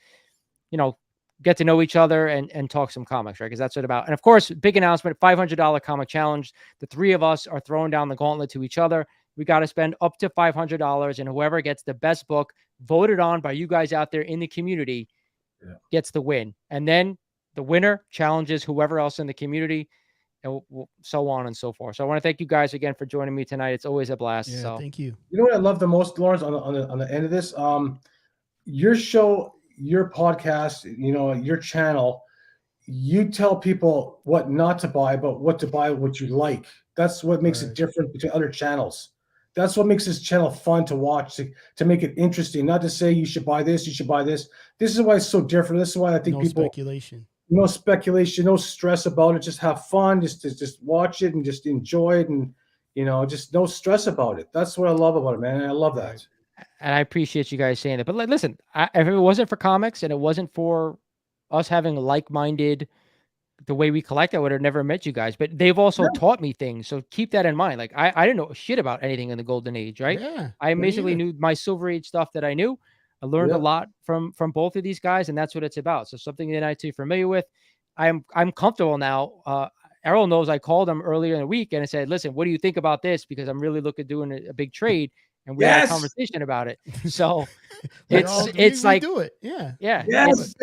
get to know each other and talk some comics, right? Because that's what it's about. And of course, big announcement, $500 comic challenge. The three of us are throwing down the gauntlet to each other. We got to spend up to $500, and whoever gets the best book voted on by you guys out there in the community gets the win. And then the winner challenges whoever else in the community, and so on and so forth. So I want to thank you guys again for joining me tonight. It's always a blast. Yeah, so thank you. You know what I love the most, Lawrence, on the end of this? Your show, your podcast, your channel, you tell people what not to buy, but what to buy, what you like. That's what makes it different between other channels. That's what makes this channel fun to watch, to make it interesting. Not to say you should buy this, you should buy this. This is why it's so different. This is why I think people no speculation, no stress about it. Just have fun, just watch it and just enjoy it, and just no stress about it. That's what I love about it, man. And I love that. And I appreciate you guys saying that. But listen, if it wasn't for comics and it wasn't for us having like-minded, the way we collect, I would have never met you guys. But they've also taught me things. So keep that in mind. Like I didn't know shit about anything in the Golden Age, right? Yeah, I basically knew my Silver Age stuff that I knew. I learned a lot from both of these guys, and that's what it's about. So something that I'm too familiar with. I'm comfortable now. Errol knows I called him earlier in the week and I said, listen, what do you think about this? Because I'm really looking at doing a big trade. And we had a conversation about it. So it's like, do it. Yeah. Yes.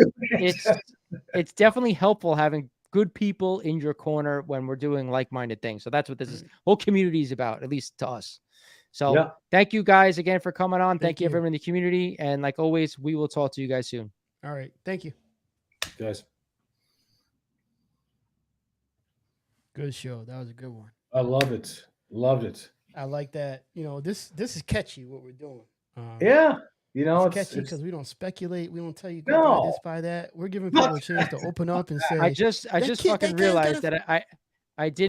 It's definitely helpful having good people in your corner when we're doing like-minded things. So that's what this is. Whole community is about, at least to us. So thank you guys again for coming on. Thank you everyone in the community. And like always, we will talk to you guys soon. All right. Thank you. Guys. Good show. That was a good one. I love it. Loved it. I like that. This is catchy what we're doing. It's catchy because we don't speculate. We don't tell you go buy this, buy that. We're giving people a chance to open up and say. I just fucking realized that I did.